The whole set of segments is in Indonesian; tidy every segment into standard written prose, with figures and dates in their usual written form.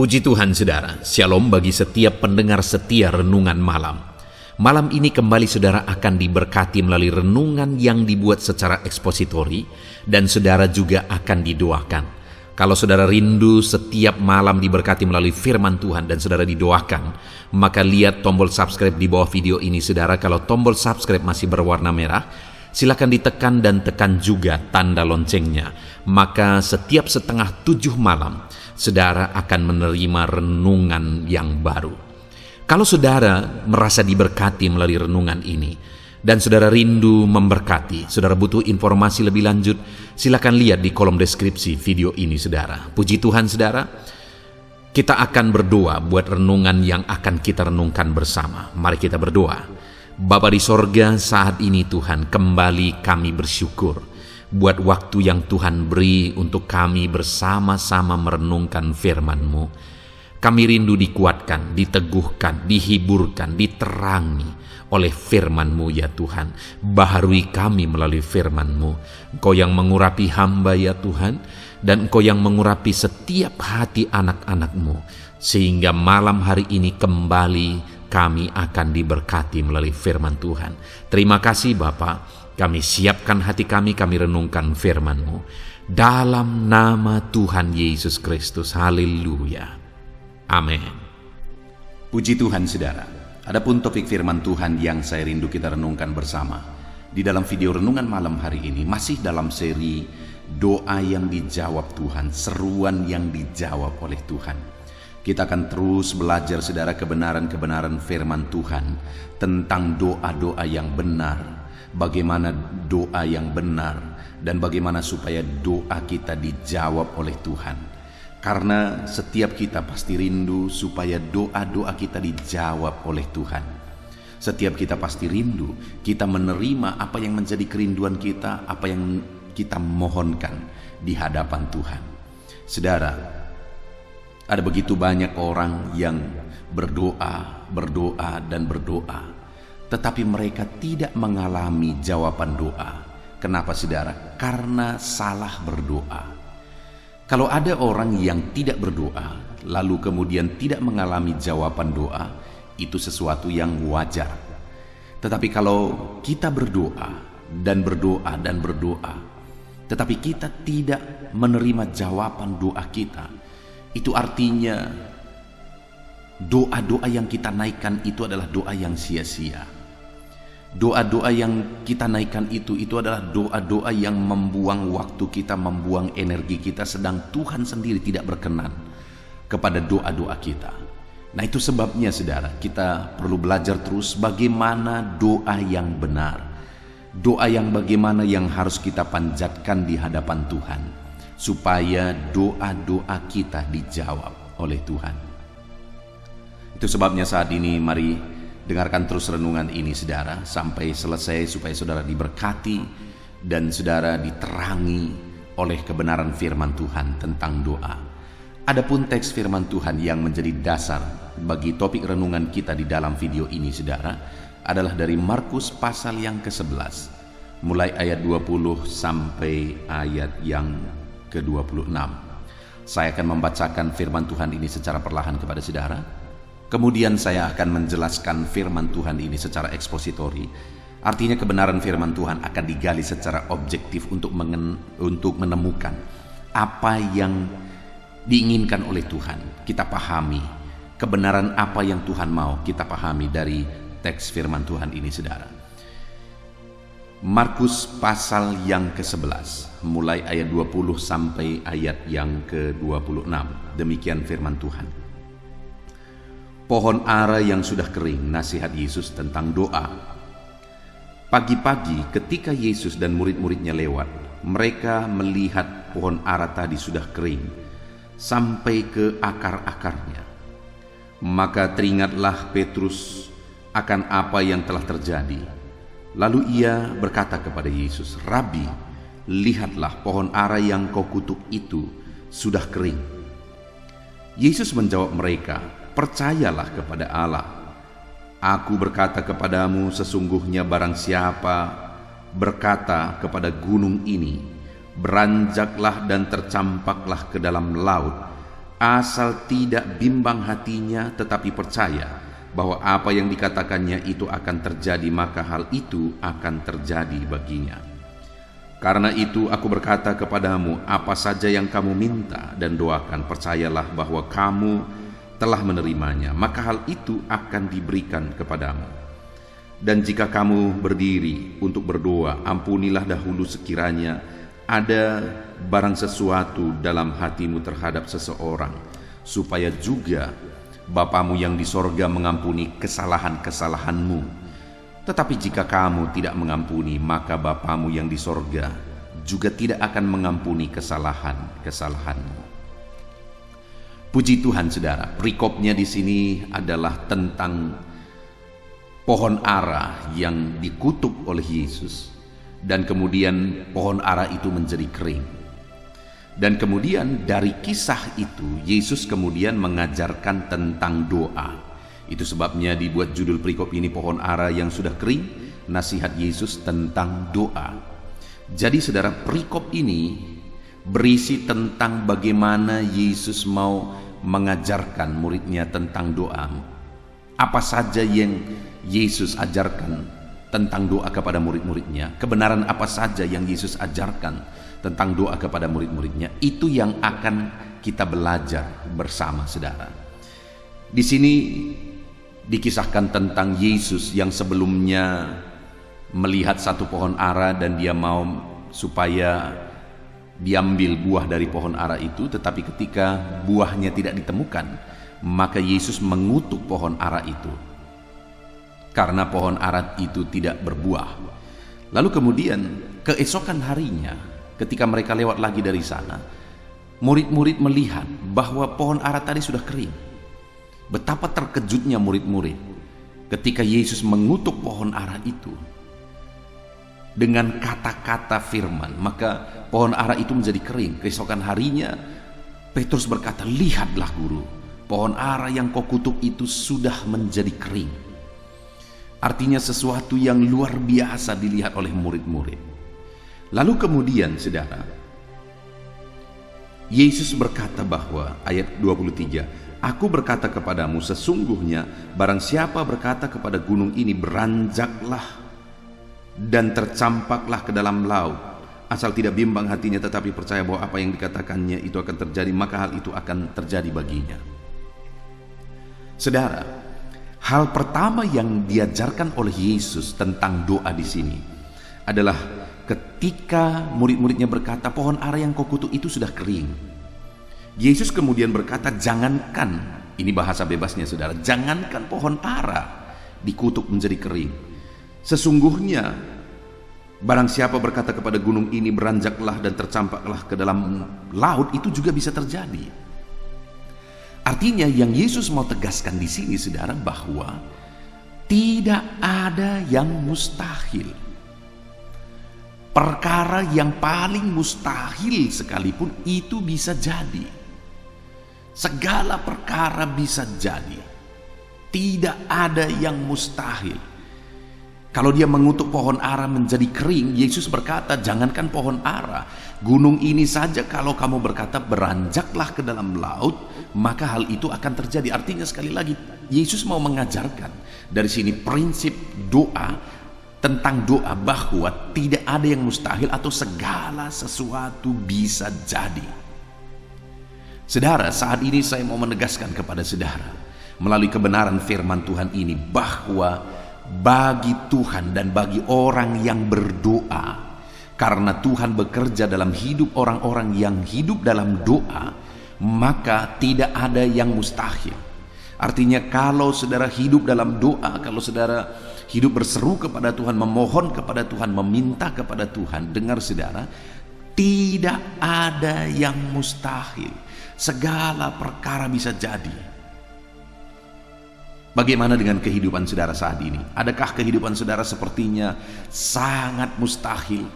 Puji Tuhan saudara, shalom bagi setiap pendengar setia renungan malam. Malam ini kembali saudara akan diberkati melalui renungan yang dibuat secara ekspositori dan saudara juga akan didoakan. Kalau saudara rindu setiap malam diberkati melalui firman Tuhan dan saudara didoakan, maka lihat tombol subscribe di bawah video ini saudara. Kalau tombol subscribe masih berwarna merah, silakan ditekan dan tekan juga tanda loncengnya. Maka setiap 6:30 malam, saudara akan menerima renungan yang baru. Kalau saudara merasa diberkati melalui renungan ini, dan saudara rindu memberkati, saudara butuh informasi lebih lanjut, silakan lihat di kolom deskripsi video ini saudara. Puji Tuhan saudara, kita akan berdoa buat renungan yang akan kita renungkan bersama. Mari kita berdoa. Bapa di sorga, saat ini Tuhan kembali kami bersyukur buat waktu yang Tuhan beri untuk kami bersama-sama merenungkan firman-Mu. Kami rindu dikuatkan, diteguhkan, dihiburkan, diterangi oleh firman-Mu ya Tuhan. Baharui kami melalui firman-Mu. Engkau yang mengurapi hamba ya Tuhan, dan Engkau yang mengurapi setiap hati anak-anak-Mu, sehingga malam hari ini kembali kami akan diberkati melalui firman Tuhan. Terima kasih Bapa. Kami siapkan hati kami renungkan firman-Mu. Dalam nama Tuhan Yesus Kristus. Haleluya. Amin. Puji Tuhan saudara. Adapun topik firman Tuhan yang saya rindu kita renungkan bersama di dalam video renungan malam hari ini, masih dalam seri doa yang dijawab Tuhan, seruan yang dijawab oleh Tuhan. Kita akan terus belajar saudara kebenaran-kebenaran firman Tuhan tentang doa-doa yang benar, bagaimana doa yang benar, dan bagaimana supaya doa kita dijawab oleh Tuhan. Karena setiap kita pasti rindu supaya doa-doa kita dijawab oleh Tuhan. Setiap kita pasti rindu kita menerima apa yang menjadi kerinduan kita, apa yang kita mohonkan di hadapan Tuhan. Saudara, ada begitu banyak orang yang berdoa, dan berdoa, tetapi mereka tidak mengalami jawaban doa. Kenapa saudara? Karena salah berdoa. Kalau ada orang yang tidak berdoa, lalu kemudian tidak mengalami jawaban doa, itu sesuatu yang wajar. Tetapi kalau kita berdoa, tetapi kita tidak menerima jawaban doa kita, itu artinya doa-doa yang kita naikkan itu adalah doa yang sia-sia. Doa-doa yang kita naikkan itu adalah doa-doa yang membuang waktu kita, membuang energi kita, sedang Tuhan sendiri tidak berkenan kepada doa-doa kita. Nah, itu sebabnya saudara, kita perlu belajar terus bagaimana doa yang benar, doa yang bagaimana yang harus kita panjatkan di hadapan Tuhan, supaya doa-doa kita dijawab oleh Tuhan. Itu sebabnya saat ini mari dengarkan terus renungan ini saudara sampai selesai, supaya saudara diberkati dan saudara diterangi oleh kebenaran firman Tuhan tentang doa. Adapun teks firman Tuhan yang menjadi dasar bagi topik renungan kita di dalam video ini saudara adalah dari Markus pasal yang ke-11, mulai ayat 20 sampai ayat yang ke-26. Saya akan membacakan firman Tuhan ini secara perlahan kepada saudara. Kemudian saya akan menjelaskan firman Tuhan ini secara ekspositori. Artinya kebenaran firman Tuhan akan digali secara objektif untuk menemukan apa yang diinginkan oleh Tuhan. Kita pahami kebenaran apa yang Tuhan mau kita pahami dari teks firman Tuhan ini saudara. Markus pasal yang ke-11 mulai ayat 20 sampai ayat yang ke-26. Demikian firman Tuhan. Pohon ara yang sudah kering, nasihat Yesus tentang doa. Pagi-pagi ketika Yesus dan murid-muridnya lewat, mereka melihat pohon ara tadi sudah kering sampai ke akar-akarnya. Maka teringatlah Petrus akan apa yang telah terjadi. Lalu ia berkata kepada Yesus, "Rabi, lihatlah pohon ara yang kau kutuk itu sudah kering." Yesus menjawab mereka, "Percayalah kepada Allah. Aku berkata kepadamu, sesungguhnya barang siapa berkata kepada gunung ini, beranjaklah dan tercampaklah ke dalam laut, asal tidak bimbang hatinya tetapi percaya bahwa apa yang dikatakannya itu akan terjadi, maka hal itu akan terjadi baginya. Karena itu aku berkata kepadamu, apa saja yang kamu minta dan doakan, percayalah bahwa kamu telah menerimanya, maka hal itu akan diberikan kepadamu. Dan jika kamu berdiri untuk berdoa, ampunilah dahulu sekiranya ada barang sesuatu dalam hatimu terhadap seseorang, supaya juga Bapamu yang di sorga mengampuni kesalahan-kesalahanmu. Tetapi jika kamu tidak mengampuni, maka Bapamu yang di sorga juga tidak akan mengampuni kesalahan-kesalahanmu. Puji Tuhan, saudara. Perikopnya di sini adalah tentang pohon ara yang dikutuk oleh Yesus, dan kemudian pohon ara itu menjadi kering. Dan kemudian dari kisah itu Yesus kemudian mengajarkan tentang doa. Itu sebabnya dibuat judul perikop ini pohon ara yang sudah kering, nasihat Yesus tentang doa. Jadi saudara, perikop ini berisi tentang bagaimana Yesus mau mengajarkan muridnya tentang doa. Apa saja yang Yesus ajarkan tentang doa kepada murid-muridnya, kebenaran apa saja yang Yesus ajarkan tentang doa kepada murid-muridnya, itu yang akan kita belajar bersama, saudara. Di sini dikisahkan tentang Yesus yang sebelumnya melihat satu pohon ara dan dia mau supaya diambil buah dari pohon ara itu, tetapi ketika buahnya tidak ditemukan, maka Yesus mengutuk pohon ara itu karena pohon ara itu tidak berbuah. Lalu kemudian keesokan harinya ketika mereka lewat lagi dari sana, murid-murid melihat bahwa pohon ara tadi sudah kering. Betapa terkejutnya murid-murid ketika Yesus mengutuk pohon ara itu dengan kata-kata firman, maka pohon ara itu menjadi kering. Keesokan harinya Petrus berkata, "Lihatlah guru, pohon ara yang kau kutuk itu sudah menjadi kering." Artinya sesuatu yang luar biasa dilihat oleh murid-murid. Lalu kemudian, saudara, Yesus berkata bahwa ayat 23, "Aku berkata kepadamu, sesungguhnya barang siapa berkata kepada gunung ini, beranjaklah dan tercampaklah ke dalam laut, asal tidak bimbang hatinya tetapi percaya bahwa apa yang dikatakannya itu akan terjadi, maka hal itu akan terjadi baginya." Saudara, hal pertama yang diajarkan oleh Yesus tentang doa di sini adalah ketika murid-muridnya berkata, "Pohon ara yang kau kutuk itu sudah kering." Yesus kemudian berkata, "Jangankan," ini bahasa bebasnya, saudara, "jangankan pohon ara dikutuk menjadi kering. Sesungguhnya barang siapa berkata kepada gunung ini, beranjaklah dan tercampaklah ke dalam laut, itu juga bisa terjadi." Artinya yang Yesus mau tegaskan di sini, saudara, bahwa tidak ada yang mustahil. Perkara yang paling mustahil sekalipun itu bisa jadi. Segala perkara bisa jadi. Tidak ada yang mustahil. Kalau dia mengutuk pohon ara menjadi kering, Yesus berkata, "Jangankan pohon ara, gunung ini saja kalau kamu berkata beranjaklah ke dalam laut, maka hal itu akan terjadi." Artinya sekali lagi Yesus mau mengajarkan dari sini prinsip doa, tentang doa, bahwa tidak ada yang mustahil atau segala sesuatu bisa jadi. Saudara, saat ini saya mau menegaskan kepada saudara melalui kebenaran firman Tuhan ini bahwa bagi Tuhan dan bagi orang yang berdoa, karena Tuhan bekerja dalam hidup orang-orang yang hidup dalam doa, maka tidak ada yang mustahil. Artinya kalau saudara hidup dalam doa, kalau saudara hidup berseru kepada Tuhan, memohon kepada Tuhan, meminta kepada Tuhan, dengar saudara, tidak ada yang mustahil. Segala perkara bisa jadi. Bagaimana dengan kehidupan saudara saat ini? Adakah kehidupan saudara sepertinya sangat mustahil?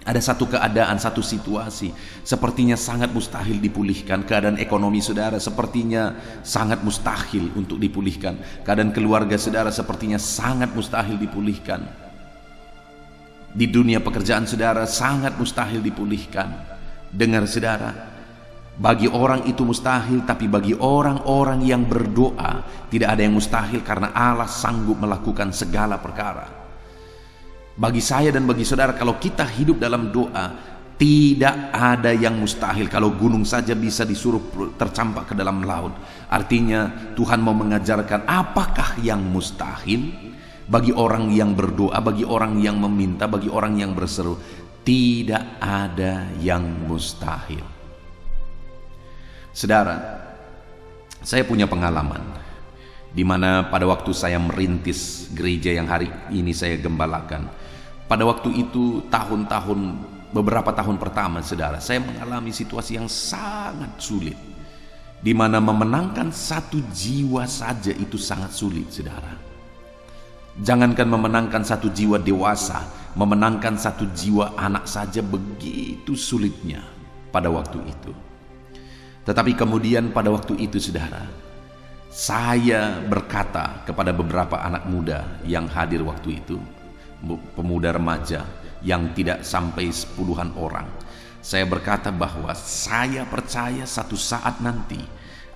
Ada satu keadaan, satu situasi sepertinya sangat mustahil dipulihkan. Keadaan ekonomi saudara sepertinya sangat mustahil untuk dipulihkan. Keadaan keluarga saudara sepertinya sangat mustahil dipulihkan. Di dunia pekerjaan saudara sangat mustahil dipulihkan. Dengar saudara, Bagi orang itu mustahil, tapi bagi orang-orang yang berdoa tidak ada yang mustahil karena Allah sanggup melakukan segala perkara. Bagi saya dan bagi saudara, kalau kita hidup dalam doa, tidak ada yang mustahil. Kalau gunung saja bisa disuruh tercampak ke dalam laut. Artinya Tuhan mau mengajarkan apakah yang mustahil bagi orang yang berdoa, bagi orang yang meminta, bagi orang yang berseru. Tidak ada yang mustahil. Saudara, saya punya pengalaman di mana pada waktu saya merintis gereja yang hari ini saya gembalakan. Pada waktu itu beberapa tahun pertama, saudara, saya mengalami situasi yang sangat sulit, di mana memenangkan satu jiwa saja itu sangat sulit, saudara. Jangankan memenangkan satu jiwa dewasa, memenangkan satu jiwa anak saja begitu sulitnya pada waktu itu. Tetapi kemudian pada waktu itu, saudara, saya berkata kepada beberapa anak muda yang hadir waktu itu, pemuda remaja yang tidak sampai 10-an orang. Saya berkata bahwa saya percaya satu saat nanti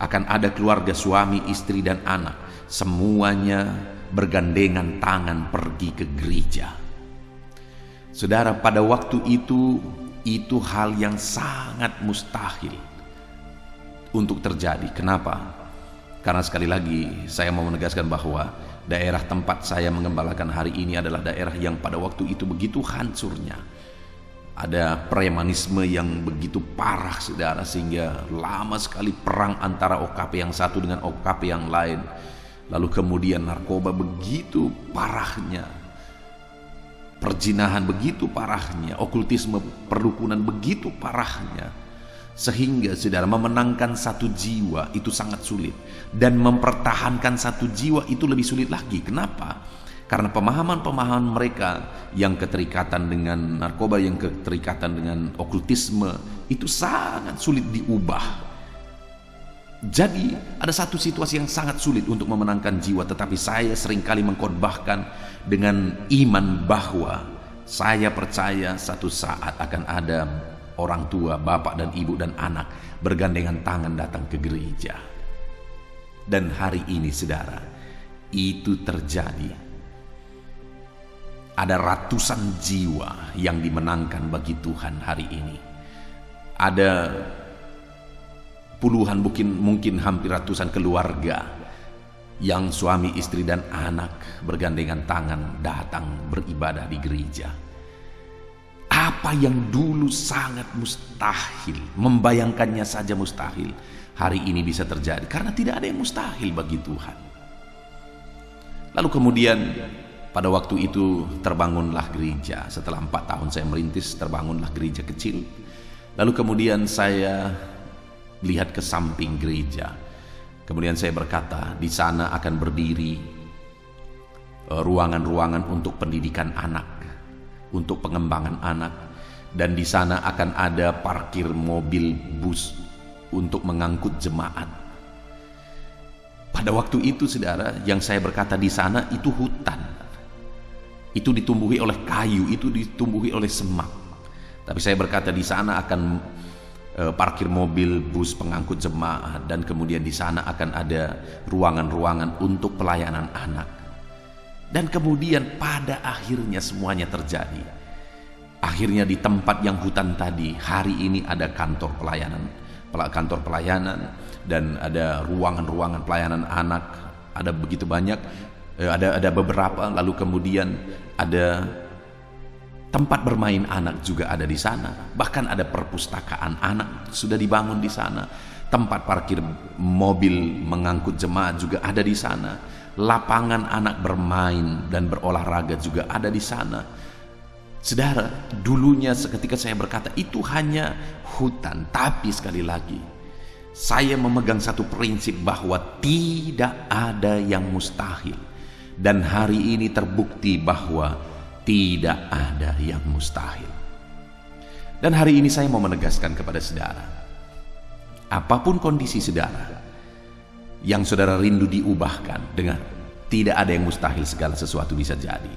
akan ada keluarga, suami, istri, dan anak, semuanya bergandengan tangan pergi ke gereja. Saudara, pada waktu itu hal yang sangat mustahil untuk terjadi. Kenapa? Karena sekali lagi saya mau menegaskan bahwa daerah tempat saya mengembalakan hari ini adalah daerah yang pada waktu itu begitu hancurnya. Ada premanisme yang begitu parah, saudara, sehingga lama sekali perang antara OKP yang satu dengan OKP yang lain. Lalu kemudian narkoba begitu parahnya, perzinahan begitu parahnya, okultisme, perdukunan begitu parahnya, sehingga saudara, memenangkan satu jiwa itu sangat sulit, dan mempertahankan satu jiwa itu lebih sulit lagi. Kenapa? Karena pemahaman-pemahaman mereka yang keterikatan dengan narkoba, yang keterikatan dengan okultisme itu sangat sulit diubah. Jadi ada satu situasi yang sangat sulit untuk memenangkan jiwa, tetapi saya seringkali mengkhotbahkan dengan iman bahwa saya percaya satu saat akan ada orang tua, bapak dan ibu dan anak bergandengan tangan datang ke gereja. Dan hari ini, saudara, itu terjadi. Ada ratusan jiwa yang dimenangkan bagi Tuhan hari ini. Ada puluhan, mungkin hampir ratusan keluarga yang suami, istri, dan anak bergandengan tangan datang beribadah di gereja. Apa yang dulu sangat mustahil, membayangkannya saja mustahil, hari ini bisa terjadi karena tidak ada yang mustahil bagi Tuhan. Lalu kemudian pada waktu itu terbangunlah gereja. Setelah 4 tahun saya merintis, terbangunlah gereja kecil. Lalu kemudian saya lihat ke samping gereja. Kemudian saya berkata, di sana akan berdiri ruangan-ruangan untuk pendidikan anak, untuk pengembangan anak, dan di sana akan ada parkir mobil bus untuk mengangkut jemaat. Pada waktu itu, saudara, yang saya berkata di sana itu hutan, itu ditumbuhi oleh kayu, itu ditumbuhi oleh semak. Tapi saya berkata di sana akan parkir mobil bus pengangkut jemaat, dan kemudian di sana akan ada ruangan-ruangan untuk pelayanan anak. Dan kemudian pada akhirnya semuanya terjadi. Akhirnya di tempat yang hutan tadi, hari ini ada kantor pelayanan, dan ada ruangan-ruangan pelayanan anak. Ada begitu banyak, ada beberapa. Lalu kemudian ada tempat bermain anak juga ada di sana. Bahkan ada perpustakaan anak sudah dibangun di sana. Tempat parkir mobil mengangkut jemaat juga ada di sana. Lapangan anak bermain dan berolahraga juga ada di sana. Saudara, dulunya ketika saya berkata itu hanya hutan, tapi sekali lagi saya memegang satu prinsip bahwa tidak ada yang mustahil. Dan hari ini terbukti bahwa tidak ada yang mustahil. Dan hari ini saya mau menegaskan kepada saudara, apapun kondisi saudara yang saudara rindu diubahkan, dengar, tidak ada yang mustahil, segala sesuatu bisa jadi.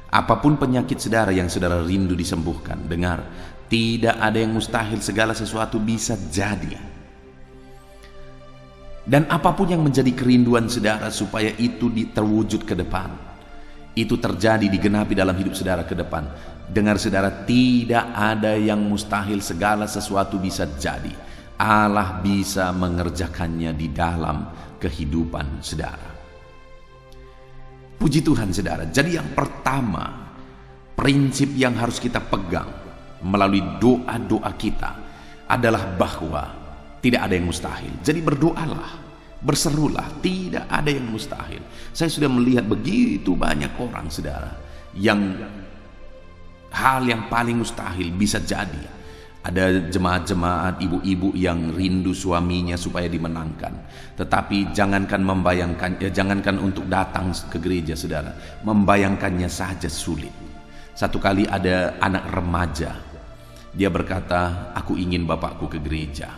Apapun penyakit saudara yang saudara rindu disembuhkan, dengar, tidak ada yang mustahil, segala sesuatu bisa jadi. Dan apapun yang menjadi kerinduan saudara supaya itu terwujud ke depan, itu terjadi, digenapi dalam hidup saudara ke depan. Dengar saudara, tidak ada yang mustahil, segala sesuatu bisa jadi. Allah bisa mengerjakannya di dalam kehidupan saudara. Puji Tuhan saudara. Jadi yang pertama, prinsip yang harus kita pegang melalui doa-doa kita adalah bahwa tidak ada yang mustahil. Jadi berdoalah, berserulah, tidak ada yang mustahil. Saya sudah melihat begitu banyak orang saudara yang hal yang paling mustahil bisa jadi. Ada jemaat-jemaat ibu-ibu yang rindu suaminya supaya dimenangkan, tetapi jangankan jangankan untuk datang ke gereja saudara, membayangkannya saja sulit. Satu kali ada anak remaja, dia berkata, aku ingin bapakku ke gereja.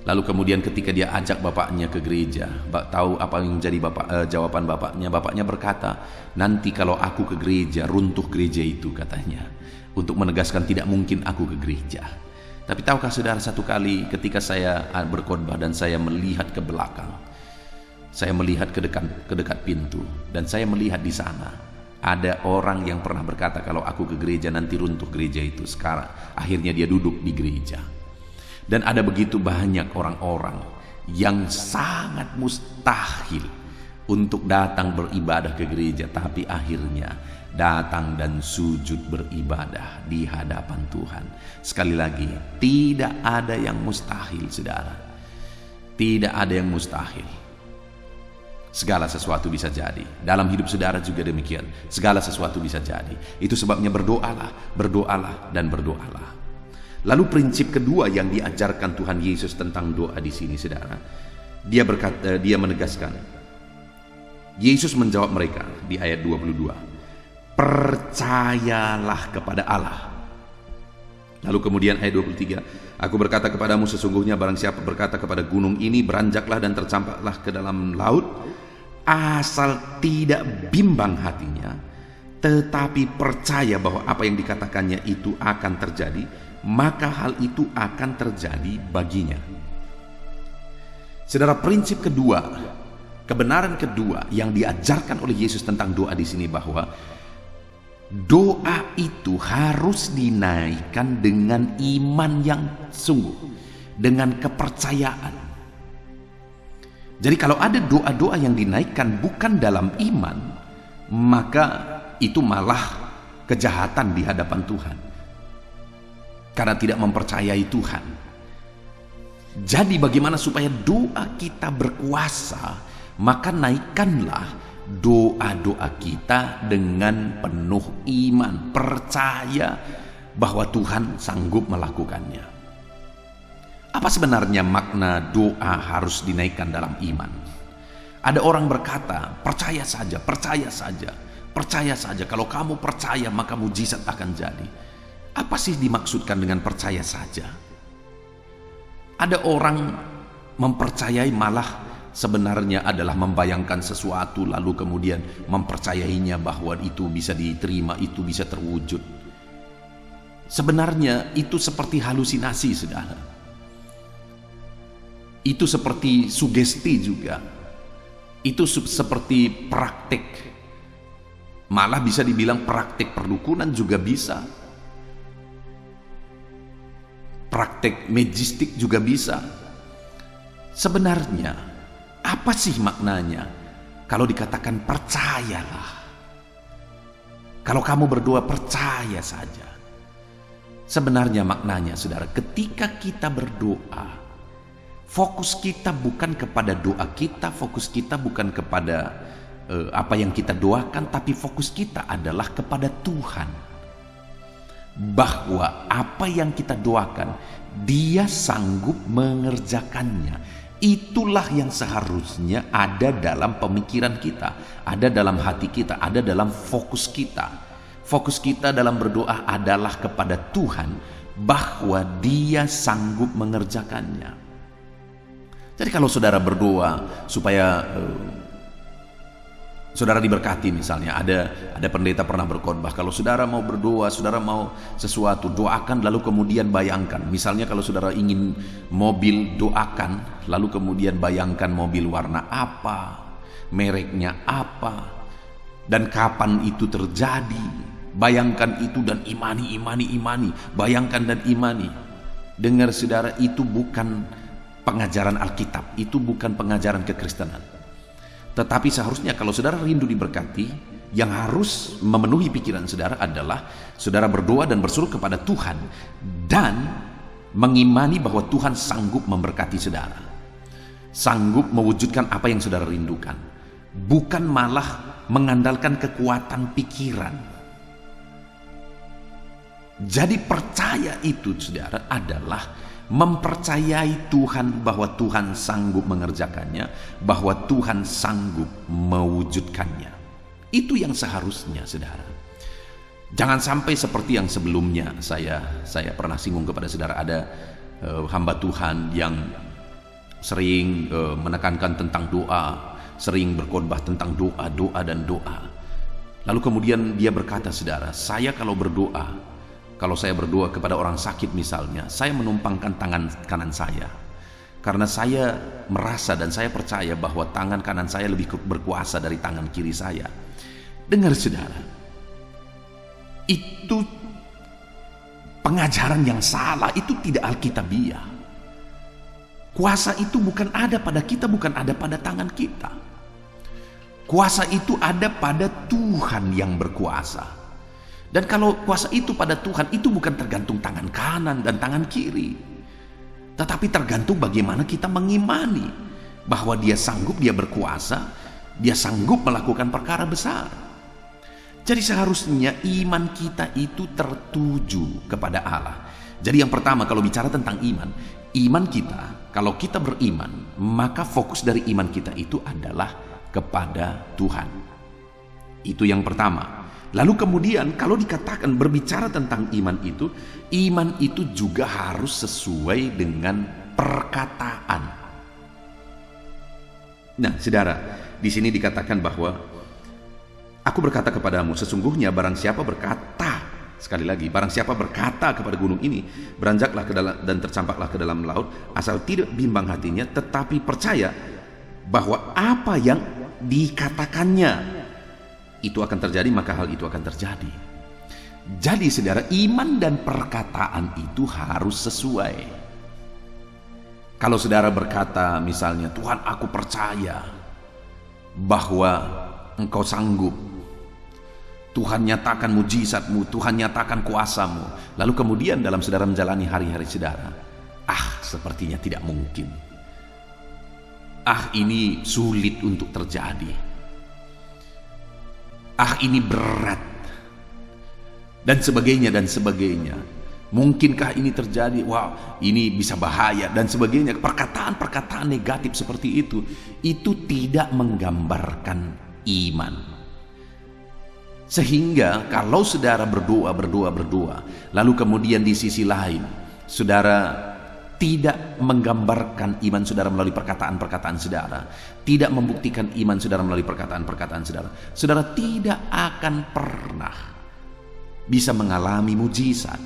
Lalu kemudian ketika dia ajak bapaknya ke gereja, tahu apa yang menjadi jawaban bapaknya? Bapaknya berkata, nanti kalau aku ke gereja, runtuh gereja itu katanya. Untuk menegaskan tidak mungkin aku ke gereja. Tapi tahukah saudara, satu kali ketika saya berkhotbah dan saya melihat ke belakang, saya melihat ke dekat pintu, dan saya melihat di sana ada orang yang pernah berkata, kalau aku ke gereja nanti runtuh gereja itu. Sekarang akhirnya dia duduk di gereja. Dan ada begitu banyak orang-orang yang sangat mustahil untuk datang beribadah ke gereja, tapi akhirnya datang dan sujud beribadah di hadapan Tuhan. Sekali lagi, tidak ada yang mustahil saudara. Tidak ada yang mustahil. Segala sesuatu bisa jadi. Dalam hidup saudara juga demikian. Segala sesuatu bisa jadi. Itu sebabnya berdoalah, berdoalah, dan berdoalah. Lalu prinsip kedua yang diajarkan Tuhan Yesus tentang doa di sini saudara, dia menegaskan. Yesus menjawab mereka di ayat 22, percayalah kepada Allah. Lalu kemudian ayat 23, aku berkata kepadamu, sesungguhnya barang siapa berkata kepada gunung ini, beranjaklah dan tercampaklah ke dalam laut, asal tidak bimbang hatinya, tetapi percaya bahwa apa yang dikatakannya itu akan terjadi, maka hal itu akan terjadi baginya. Saudara, prinsip kedua, kebenaran kedua yang diajarkan oleh Yesus tentang doa di sini, bahwa doa itu harus dinaikkan dengan iman yang sungguh, dengan kepercayaan. Jadi kalau ada doa-doa yang dinaikkan bukan dalam iman, maka itu malah kejahatan di hadapan Tuhan, karena tidak mempercayai Tuhan. Jadi bagaimana supaya doa kita berkuasa? Maka naikkanlah doa-doa kita dengan penuh iman, percaya bahwa Tuhan sanggup melakukannya. Apa sebenarnya makna doa harus dinaikkan dalam iman? Ada orang berkata, percaya saja, percaya saja, percaya saja. Kalau kamu percaya maka mujizat akan jadi. Apa sih dimaksudkan dengan percaya saja? Ada orang mempercayai malah sebenarnya adalah membayangkan sesuatu lalu kemudian mempercayainya bahwa itu bisa diterima, itu bisa terwujud. Sebenarnya itu seperti halusinasi saudara. Itu seperti sugesti juga. Itu seperti praktik. Malah bisa dibilang praktik perdukunan juga bisa. Praktik magistik juga bisa. Sebenarnya apa sih maknanya kalau dikatakan percayalah? Kalau kamu berdoa percaya saja. Sebenarnya maknanya saudara, ketika kita berdoa, fokus kita bukan kepada doa kita, fokus kita bukan kepada apa yang kita doakan, tapi fokus kita adalah kepada Tuhan. Bahwa apa yang kita doakan, Dia sanggup mengerjakannya. Itulah yang seharusnya ada dalam pemikiran kita, ada dalam hati kita, ada dalam fokus kita. Fokus kita dalam berdoa adalah kepada Tuhan, bahwa Dia sanggup mengerjakannya. Jadi kalau saudara berdoa supaya Saudara diberkati misalnya, ada pendeta pernah berkhotbah, kalau saudara mau berdoa, saudara mau sesuatu, doakan lalu kemudian bayangkan. Misalnya kalau saudara ingin mobil, doakan lalu kemudian bayangkan mobil warna apa, mereknya apa, dan kapan itu terjadi. Bayangkan itu dan imani, bayangkan dan imani. Dengar saudara, itu bukan pengajaran Alkitab, itu bukan pengajaran kekristenan. Tetapi seharusnya kalau saudara rindu diberkati, yang harus memenuhi pikiran saudara adalah saudara berdoa dan berseru kepada Tuhan dan mengimani bahwa Tuhan sanggup memberkati saudara, sanggup mewujudkan apa yang saudara rindukan, bukan malah mengandalkan kekuatan pikiran. Jadi percaya itu saudara adalah mempercayai Tuhan bahwa Tuhan sanggup mengerjakannya, bahwa Tuhan sanggup mewujudkannya. Itu yang seharusnya saudara. Jangan sampai seperti yang sebelumnya saya pernah singgung kepada saudara, ada hamba Tuhan yang sering menekankan tentang doa, sering berkhotbah tentang doa dan doa. Lalu kemudian dia berkata, saudara, kalau saya berdoa kepada orang sakit misalnya, saya menumpangkan tangan kanan saya. Karena saya merasa dan saya percaya bahwa tangan kanan saya lebih berkuasa dari tangan kiri saya. Dengar saudara, itu pengajaran yang salah, itu tidak alkitabiah. Kuasa itu bukan ada pada kita, bukan ada pada tangan kita. Kuasa itu ada pada Tuhan yang berkuasa. Dan kalau kuasa itu pada Tuhan, itu bukan tergantung tangan kanan dan tangan kiri, tetapi tergantung bagaimana kita mengimani bahwa dia sanggup, dia berkuasa, dia sanggup melakukan perkara besar. Jadi seharusnya iman kita itu tertuju kepada Allah. Jadi yang pertama, kalau bicara tentang iman kita, kalau kita beriman, maka fokus dari iman kita itu adalah kepada Tuhan. Itu yang pertama. Lalu kemudian kalau dikatakan berbicara tentang iman itu juga harus sesuai dengan perkataan. Nah, saudara, di sini dikatakan bahwa aku berkata kepadamu, sesungguhnya barang siapa berkata, sekali lagi, barang siapa berkata kepada gunung ini, beranjaklah ke dalam dan tercampaklah ke dalam laut, asal tidak bimbang hatinya, tetapi percaya bahwa apa yang dikatakannya itu akan terjadi, maka hal itu akan terjadi. Jadi saudara, iman dan perkataan itu harus sesuai. Kalau saudara berkata misalnya, Tuhan, aku percaya bahwa Engkau sanggup, Tuhan nyatakan mujizatmu, Tuhan nyatakan kuasamu, lalu kemudian dalam saudara menjalani hari-hari saudara, sepertinya tidak mungkin, ini sulit untuk terjadi, ini berat, dan sebagainya. Mungkinkah ini terjadi? Wow, ini bisa bahaya, dan sebagainya. Perkataan-perkataan negatif seperti itu tidak menggambarkan iman. Sehingga kalau saudara berdoa, lalu kemudian di sisi lain saudara tidak menggambarkan iman saudara melalui perkataan-perkataan saudara, tidak membuktikan iman saudara melalui perkataan-perkataan saudara, saudara tidak akan pernah bisa mengalami mujizat.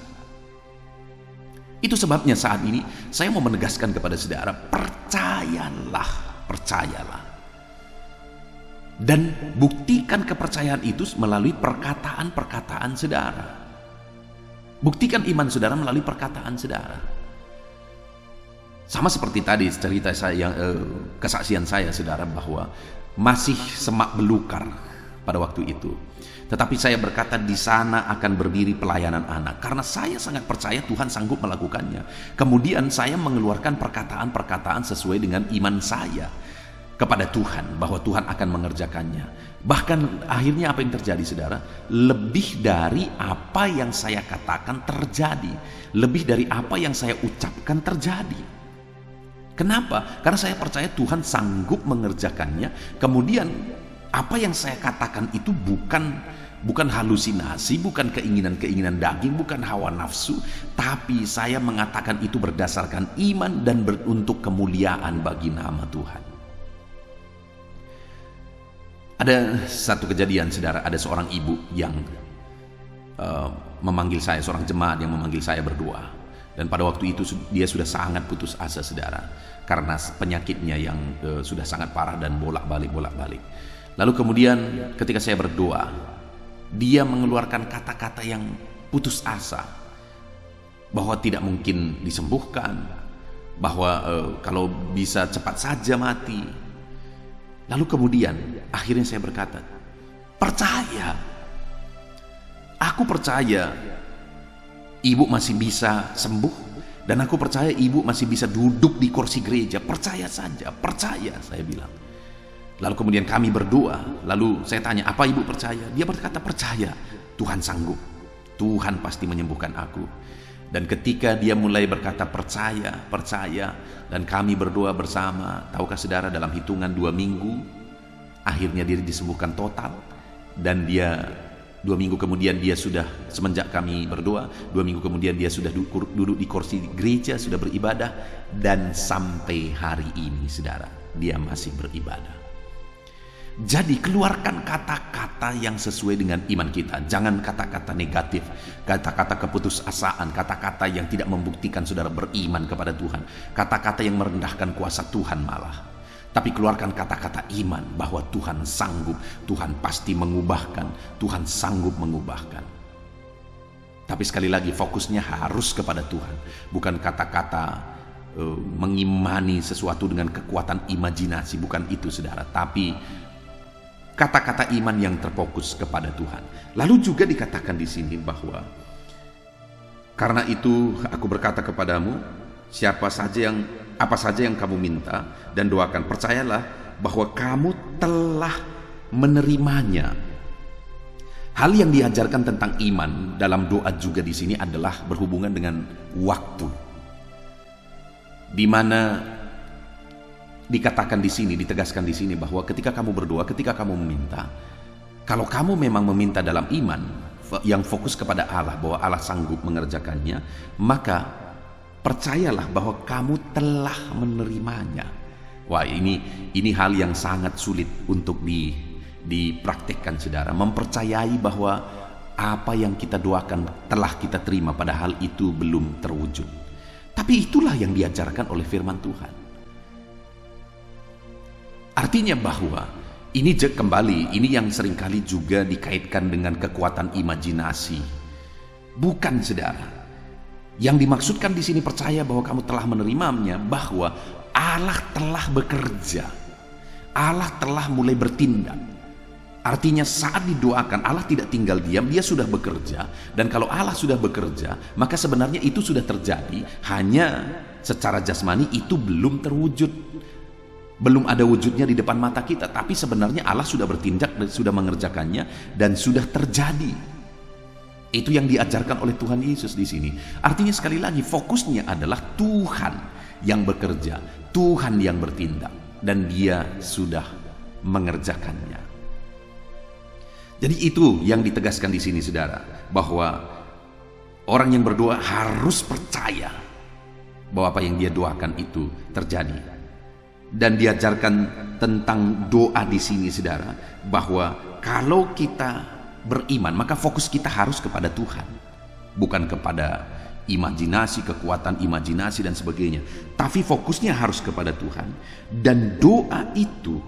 Itu sebabnya saat ini saya mau menegaskan kepada saudara, percayalah. Dan buktikan kepercayaan itu melalui perkataan-perkataan saudara. Buktikan iman saudara melalui perkataan saudara. Sama seperti tadi cerita saya, kesaksian saya saudara, bahwa masih semak belukar pada waktu itu. Tetapi saya berkata di sana akan berdiri pelayanan anak, karena saya sangat percaya Tuhan sanggup melakukannya. Kemudian saya mengeluarkan perkataan-perkataan sesuai dengan iman saya kepada Tuhan, bahwa Tuhan akan mengerjakannya. Bahkan akhirnya apa yang terjadi saudara? Lebih dari apa yang saya katakan terjadi, lebih dari apa yang saya ucapkan terjadi. Kenapa? Karena saya percaya Tuhan sanggup mengerjakannya. Kemudian apa yang saya katakan itu bukan halusinasi, bukan keinginan-keinginan daging, bukan hawa nafsu, tapi saya mengatakan itu berdasarkan iman dan untuk kemuliaan bagi nama Tuhan. Ada satu kejadian, saudara, ada seorang ibu yang memanggil saya, seorang jemaat yang memanggil saya berdoa. Dan pada waktu itu dia sudah sangat putus asa, saudara, karena penyakitnya yang sudah sangat parah dan bolak-balik. Lalu kemudian ketika saya berdoa, dia mengeluarkan kata-kata yang putus asa, bahwa tidak mungkin disembuhkan, bahwa kalau bisa cepat saja mati. Lalu kemudian akhirnya saya berkata, percaya, aku percaya ibu masih bisa sembuh, dan aku percaya ibu masih bisa duduk di kursi gereja. Percaya saja, percaya, saya bilang. Lalu kemudian kami berdoa. Lalu saya tanya, apa ibu percaya? Dia berkata, percaya, Tuhan sanggup, Tuhan pasti menyembuhkan aku. Dan ketika dia mulai berkata percaya, dan kami berdoa bersama, tahukah saudara, dalam hitungan 2 minggu akhirnya dia disembuhkan total. Dan dia 2 minggu kemudian dia sudah, semenjak kami berdoa, 2 minggu kemudian dia sudah duduk di kursi gereja, sudah beribadah. Dan sampai hari ini, saudara, dia masih beribadah. Jadi keluarkan kata-kata yang sesuai dengan iman kita. Jangan kata-kata negatif, kata-kata keputusasaan, kata-kata yang tidak membuktikan saudara beriman kepada Tuhan, kata-kata yang merendahkan kuasa Tuhan malah. Tapi keluarkan kata-kata iman, bahwa Tuhan sanggup, Tuhan pasti mengubahkan, Tuhan sanggup mengubahkan. Tapi sekali lagi fokusnya harus kepada Tuhan, bukan kata-kata mengimani sesuatu dengan kekuatan imajinasi, bukan itu, saudara. Tapi kata-kata iman yang terfokus kepada Tuhan. Lalu juga dikatakan di sini bahwa karena itu aku berkata kepadamu, apa saja yang kamu minta dan doakan, percayalah bahwa kamu telah menerimanya. Hal yang diajarkan tentang iman dalam doa juga di sini adalah berhubungan dengan waktu, di mana dikatakan di sini, ditegaskan di sini bahwa ketika kamu berdoa, ketika kamu meminta, kalau kamu memang meminta dalam iman yang fokus kepada Allah, bahwa Allah sanggup mengerjakannya, maka percayalah bahwa kamu telah menerimanya. Wah, ini hal yang sangat sulit untuk dipraktikkan, saudara. Mempercayai bahwa apa yang kita doakan telah kita terima, padahal itu belum terwujud. Tapi itulah yang diajarkan oleh firman Tuhan. Artinya bahwa ini kembali, ini yang seringkali juga dikaitkan dengan kekuatan imajinasi. Bukan, saudara. Yang dimaksudkan di sini percaya bahwa kamu telah menerimanya, bahwa Allah telah bekerja. Allah telah mulai bertindak. Artinya saat didoakan, Allah tidak tinggal diam, dia sudah bekerja. Dan kalau Allah sudah bekerja, maka sebenarnya itu sudah terjadi, hanya secara jasmani itu belum terwujud. Belum ada wujudnya di depan mata kita, tapi sebenarnya Allah sudah bertindak dan sudah mengerjakannya dan sudah terjadi. Itu yang diajarkan oleh Tuhan Yesus di sini. Artinya sekali lagi fokusnya adalah Tuhan yang bekerja, Tuhan yang bertindak, dan Dia sudah mengerjakannya. Jadi itu yang ditegaskan di sini, saudara, bahwa orang yang berdoa harus percaya bahwa apa yang dia doakan itu terjadi. Dan diajarkan tentang doa di sini, saudara, bahwa kalau kita beriman, maka fokus kita harus kepada Tuhan, bukan kepada imajinasi, kekuatan imajinasi dan sebagainya. Tapi fokusnya harus kepada Tuhan. Dan doa itu,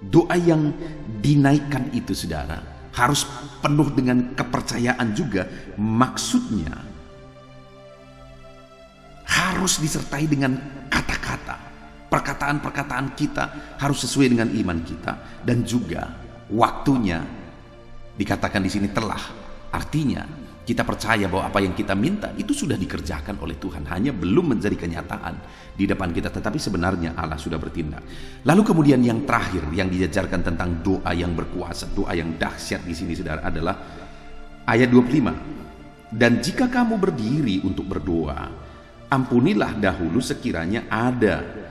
doa yang dinaikkan itu, saudara, harus penuh dengan kepercayaan juga. Maksudnya harus disertai dengan kata-kata. Perkataan-perkataan kita harus sesuai dengan iman kita, dan juga waktunya dikatakan di sini telah. Artinya kita percaya bahwa apa yang kita minta itu sudah dikerjakan oleh Tuhan, hanya belum menjadi kenyataan di depan kita, tetapi sebenarnya Allah sudah bertindak. Lalu kemudian yang terakhir yang diajarkan tentang doa yang berkuasa, doa yang dahsyat di sini, saudara, adalah ayat 25. Dan jika kamu berdiri untuk berdoa, ampunilah dahulu sekiranya ada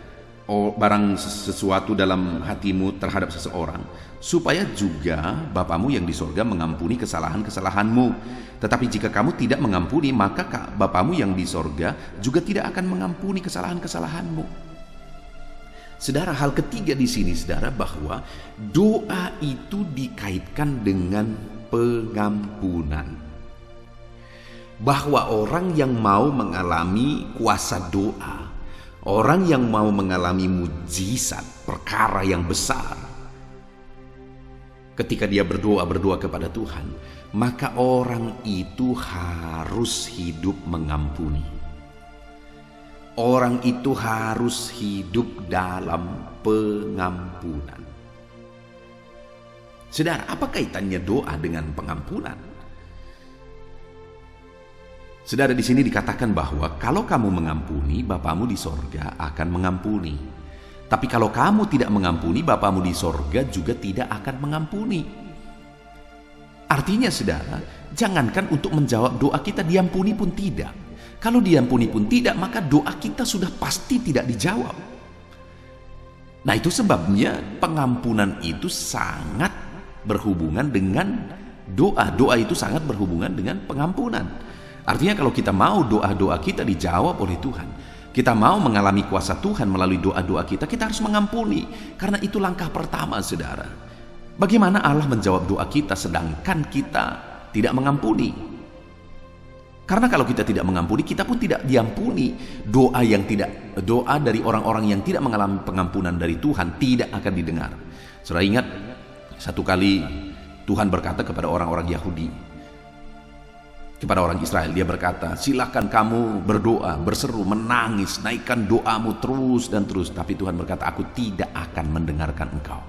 barang sesuatu dalam hatimu terhadap seseorang, supaya juga Bapamu yang di sorga mengampuni kesalahan-kesalahanmu. Tetapi jika kamu tidak mengampuni, maka Bapamu yang di sorga juga tidak akan mengampuni kesalahan-kesalahanmu. Saudara, hal ketiga di sini, saudara, bahwa doa itu dikaitkan dengan pengampunan. Bahwa orang yang mau mengalami kuasa doa, orang yang mau mengalami mujizat, perkara yang besar, ketika dia berdoa kepada Tuhan, maka orang itu harus hidup mengampuni. Orang itu harus hidup dalam pengampunan. Saudara, apa kaitannya doa dengan pengampunan? Saudara, di sini dikatakan bahwa kalau kamu mengampuni, Bapamu di sorga akan mengampuni. Tapi kalau kamu tidak mengampuni, Bapamu di sorga juga tidak akan mengampuni. Artinya, saudara, jangankan untuk menjawab doa kita diampuni pun tidak. Kalau diampuni pun tidak, maka doa kita sudah pasti tidak dijawab. Nah, itu sebabnya pengampunan itu sangat berhubungan dengan doa. Doa itu sangat berhubungan dengan pengampunan. Artinya kalau kita mau doa-doa kita dijawab oleh Tuhan, kita mau mengalami kuasa Tuhan melalui doa-doa kita, kita harus mengampuni. Karena itu langkah pertama, saudara. Bagaimana Allah menjawab doa kita sedangkan kita tidak mengampuni? Karena kalau kita tidak mengampuni, kita pun tidak diampuni. Doa dari orang-orang yang tidak mengalami pengampunan dari Tuhan tidak akan didengar. Saudara ingat, satu kali Tuhan berkata kepada orang-orang Yahudi, kepada orang Israel, dia berkata, silakan kamu berdoa, berseru, menangis, naikkan doamu terus dan terus. Tapi Tuhan berkata, aku tidak akan mendengarkan engkau.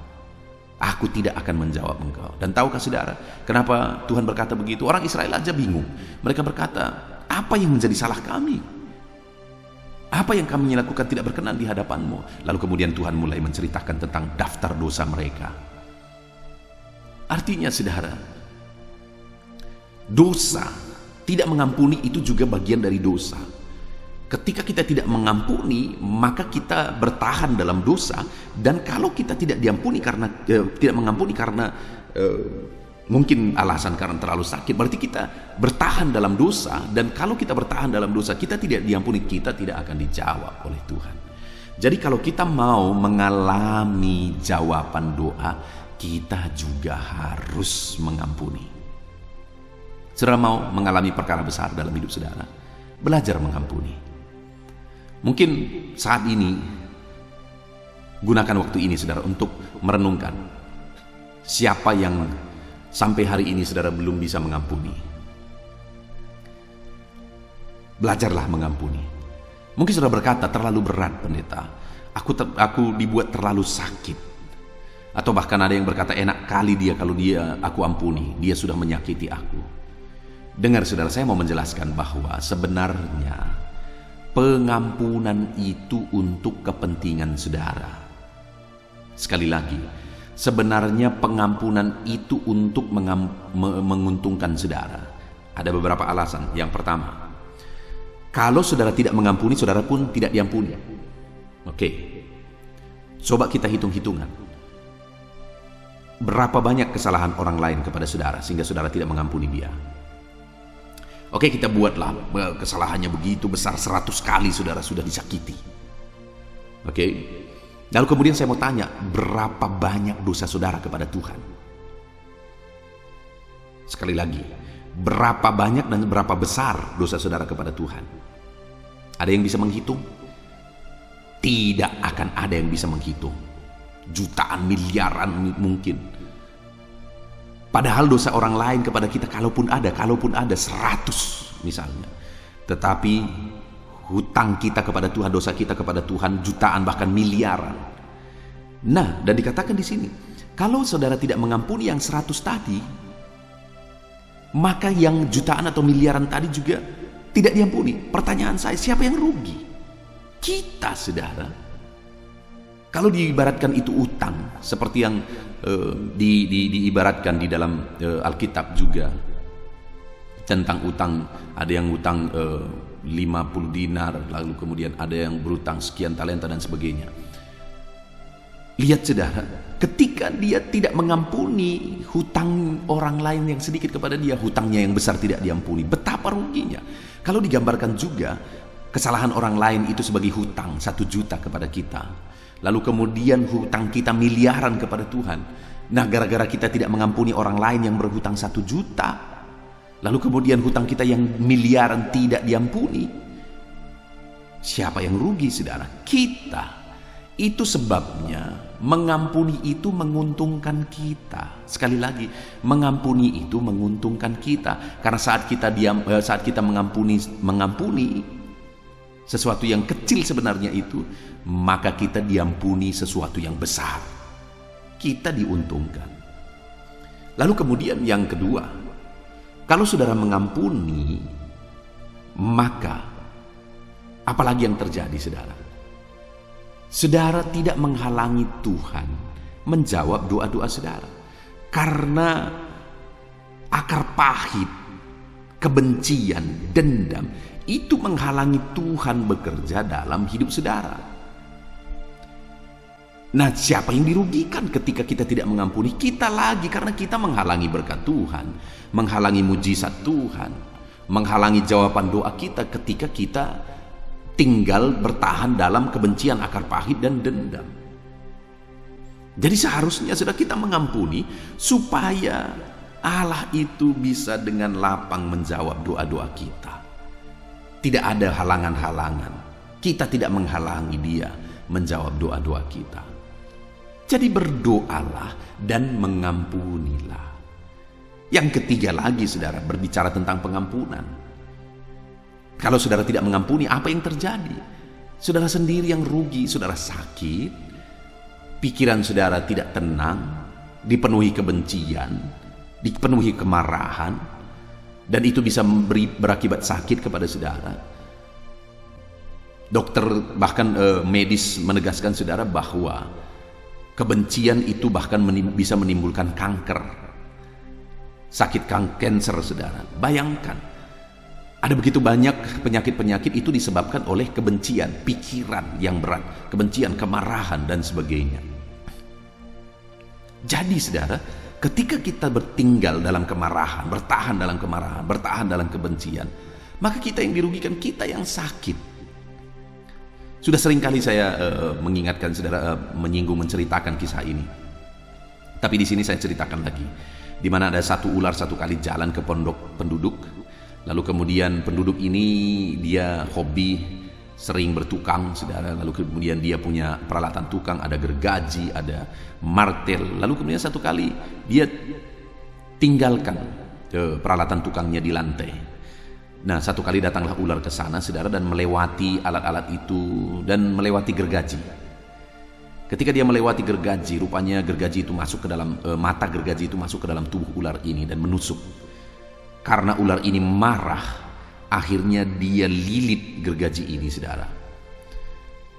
Aku tidak akan menjawab engkau. Dan tahukah saudara, kenapa Tuhan berkata begitu? Orang Israel aja bingung. Mereka berkata, apa yang menjadi salah kami? Apa yang kami lakukan tidak berkenan di hadapan-Mu? Lalu kemudian Tuhan mulai menceritakan tentang daftar dosa mereka. Artinya, saudara, dosa, tidak mengampuni itu juga bagian dari dosa. Ketika kita tidak mengampuni, maka kita bertahan dalam dosa. Dan kalau kita tidak diampuni karena tidak mengampuni karena mungkin alasan karena terlalu sakit, berarti kita bertahan dalam dosa. Dan kalau kita bertahan dalam dosa, kita tidak diampuni, kita tidak akan dijawab oleh Tuhan. Jadi kalau kita mau mengalami jawaban doa, kita juga harus mengampuni. Saudara mau mengalami perkara besar dalam hidup saudara, belajar mengampuni. Mungkin saat ini gunakan waktu ini, saudara, untuk merenungkan siapa yang sampai hari ini saudara belum bisa mengampuni. Belajarlah mengampuni. Mungkin saudara berkata, terlalu berat pendeta, aku dibuat terlalu sakit. Atau bahkan ada yang berkata, enak kali dia kalau aku ampuni, dia sudah menyakiti aku. Dengar saudara, saya mau menjelaskan bahwa sebenarnya pengampunan itu untuk kepentingan saudara. Sekali lagi, sebenarnya pengampunan itu untuk menguntungkan saudara. Ada beberapa alasan. Yang pertama, kalau saudara tidak mengampuni, saudara pun tidak diampuni. Oke, coba kita hitung-hitungan. Berapa banyak kesalahan orang lain kepada saudara sehingga saudara tidak mengampuni dia? Oke, kita buatlah kesalahannya begitu besar, 100 kali saudara sudah disakiti. Oke. Lalu kemudian saya mau tanya, berapa banyak dosa saudara kepada Tuhan? Sekali lagi, berapa banyak dan berapa besar dosa saudara kepada Tuhan? Ada yang bisa menghitung? Tidak akan ada yang bisa menghitung. Jutaan, miliaran mungkin. Padahal dosa orang lain kepada kita kalaupun ada 100 misalnya. Tetapi hutang kita kepada Tuhan, dosa kita kepada Tuhan jutaan bahkan miliaran. Nah, dan dikatakan di sini, kalau saudara tidak mengampuni yang 100 tadi, maka yang jutaan atau miliaran tadi juga tidak diampuni. Pertanyaan saya, siapa yang rugi? Kita, saudara. Kalau diibaratkan itu utang, seperti yang diibaratkan di dalam Alkitab juga tentang utang, ada yang utang 50 dinar, lalu kemudian ada yang berutang sekian talenta dan sebagainya. Lihat saudara, ketika dia tidak mengampuni hutang orang lain yang sedikit kepada dia, hutangnya yang besar tidak diampuni, betapa ruginya. Kalau digambarkan juga kesalahan orang lain itu sebagai hutang 1 juta kepada kita, lalu kemudian hutang kita miliaran kepada Tuhan. Nah, gara-gara kita tidak mengampuni orang lain yang berhutang 1 juta, lalu kemudian hutang kita yang miliaran tidak diampuni, siapa yang rugi, saudara? Kita. Itu sebabnya mengampuni itu menguntungkan kita. Sekali lagi, mengampuni itu menguntungkan kita. Karena saat kita mengampuni sesuatu yang kecil sebenarnya itu, maka kita diampuni sesuatu yang besar. Kita diuntungkan. Lalu kemudian yang kedua, kalau saudara mengampuni, maka apalagi yang terjadi, saudara? Saudara tidak menghalangi Tuhan menjawab doa-doa saudara. Karena akar pahit, kebencian, dendam, itu menghalangi Tuhan bekerja dalam hidup saudara. Nah, siapa yang dirugikan ketika kita tidak mengampuni? Kita lagi, karena kita menghalangi berkat Tuhan, menghalangi mujizat Tuhan, menghalangi jawaban doa kita ketika kita tinggal bertahan dalam kebencian, akar pahit, dan dendam. Jadi seharusnya sudah kita mengampuni supaya Allah itu bisa dengan lapang menjawab doa-doa kita. Tidak ada halangan-halangan. Kita tidak menghalangi Dia menjawab doa-doa kita. Jadi berdoalah dan mengampunilah. Yang ketiga lagi, saudara, berbicara tentang pengampunan. Kalau saudara tidak mengampuni, apa yang terjadi? Saudara sendiri yang rugi, saudara sakit, pikiran saudara tidak tenang, dipenuhi kebencian, dipenuhi kemarahan, dan itu bisa berakibat sakit kepada saudara. Dokter bahkan medis menegaskan saudara bahwa kebencian itu bahkan bisa menimbulkan kanker, sakit kanker, saudara. Bayangkan. Ada begitu banyak penyakit-penyakit itu disebabkan oleh kebencian, pikiran yang berat, kebencian, kemarahan, dan sebagainya. Jadi saudara, ketika kita bertinggal dalam kemarahan, bertahan dalam kemarahan, bertahan dalam kebencian, maka kita yang dirugikan, kita yang sakit. Sudah sering kali saya mengingatkan saudara, menyinggung, menceritakan kisah ini. Tapi di sini saya ceritakan lagi, di mana ada satu ular satu kali jalan ke pondok penduduk. Lalu kemudian penduduk ini dia hobi sering bertukang, saudara. Lalu kemudian dia punya peralatan tukang, ada gergaji, ada martel. Lalu kemudian satu kali dia tinggalkan peralatan tukangnya di lantai. Nah, satu kali datanglah ular ke sana, saudara, dan melewati alat-alat itu dan melewati gergaji. Ketika dia melewati gergaji, rupanya gergaji itu masuk ke dalam mata gergaji itu masuk ke dalam tubuh ular ini dan menusuk. Karena ular ini marah, akhirnya dia lilit gergaji ini, saudara.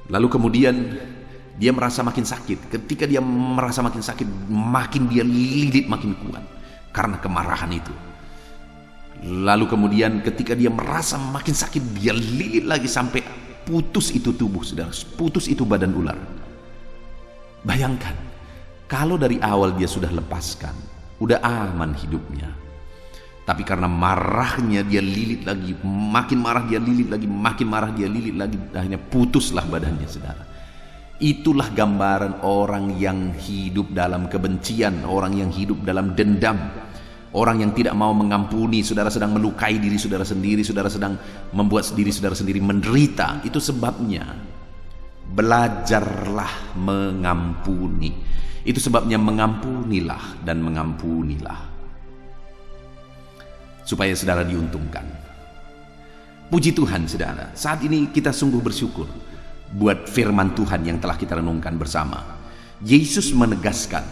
Lalu kemudian dia merasa makin sakit. Ketika dia merasa makin sakit, makin dia lilit makin kuat karena kemarahan itu. Lalu kemudian ketika dia merasa makin sakit, dia lilit lagi sampai putus itu tubuh, saudara. Putus itu badan ular. Bayangkan, kalau dari awal dia sudah lepaskan, udah aman hidupnya. Tapi karena marahnya dia lilit lagi, makin marah dia lilit lagi, makin marah dia lilit lagi, akhirnya putuslah badannya, saudara. Itulah gambaran orang yang hidup dalam kebencian, orang yang hidup dalam dendam, orang yang tidak mau mengampuni. Saudara sedang melukai diri saudara sendiri, saudara sedang membuat diri saudara sendiri menderita. Itu sebabnya belajarlah mengampuni. Itu sebabnya mengampunilah dan mengampunilah, supaya saudara diuntungkan. Puji Tuhan, saudara. Saat ini kita sungguh bersyukur buat firman Tuhan yang telah kita renungkan bersama. Yesus menegaskan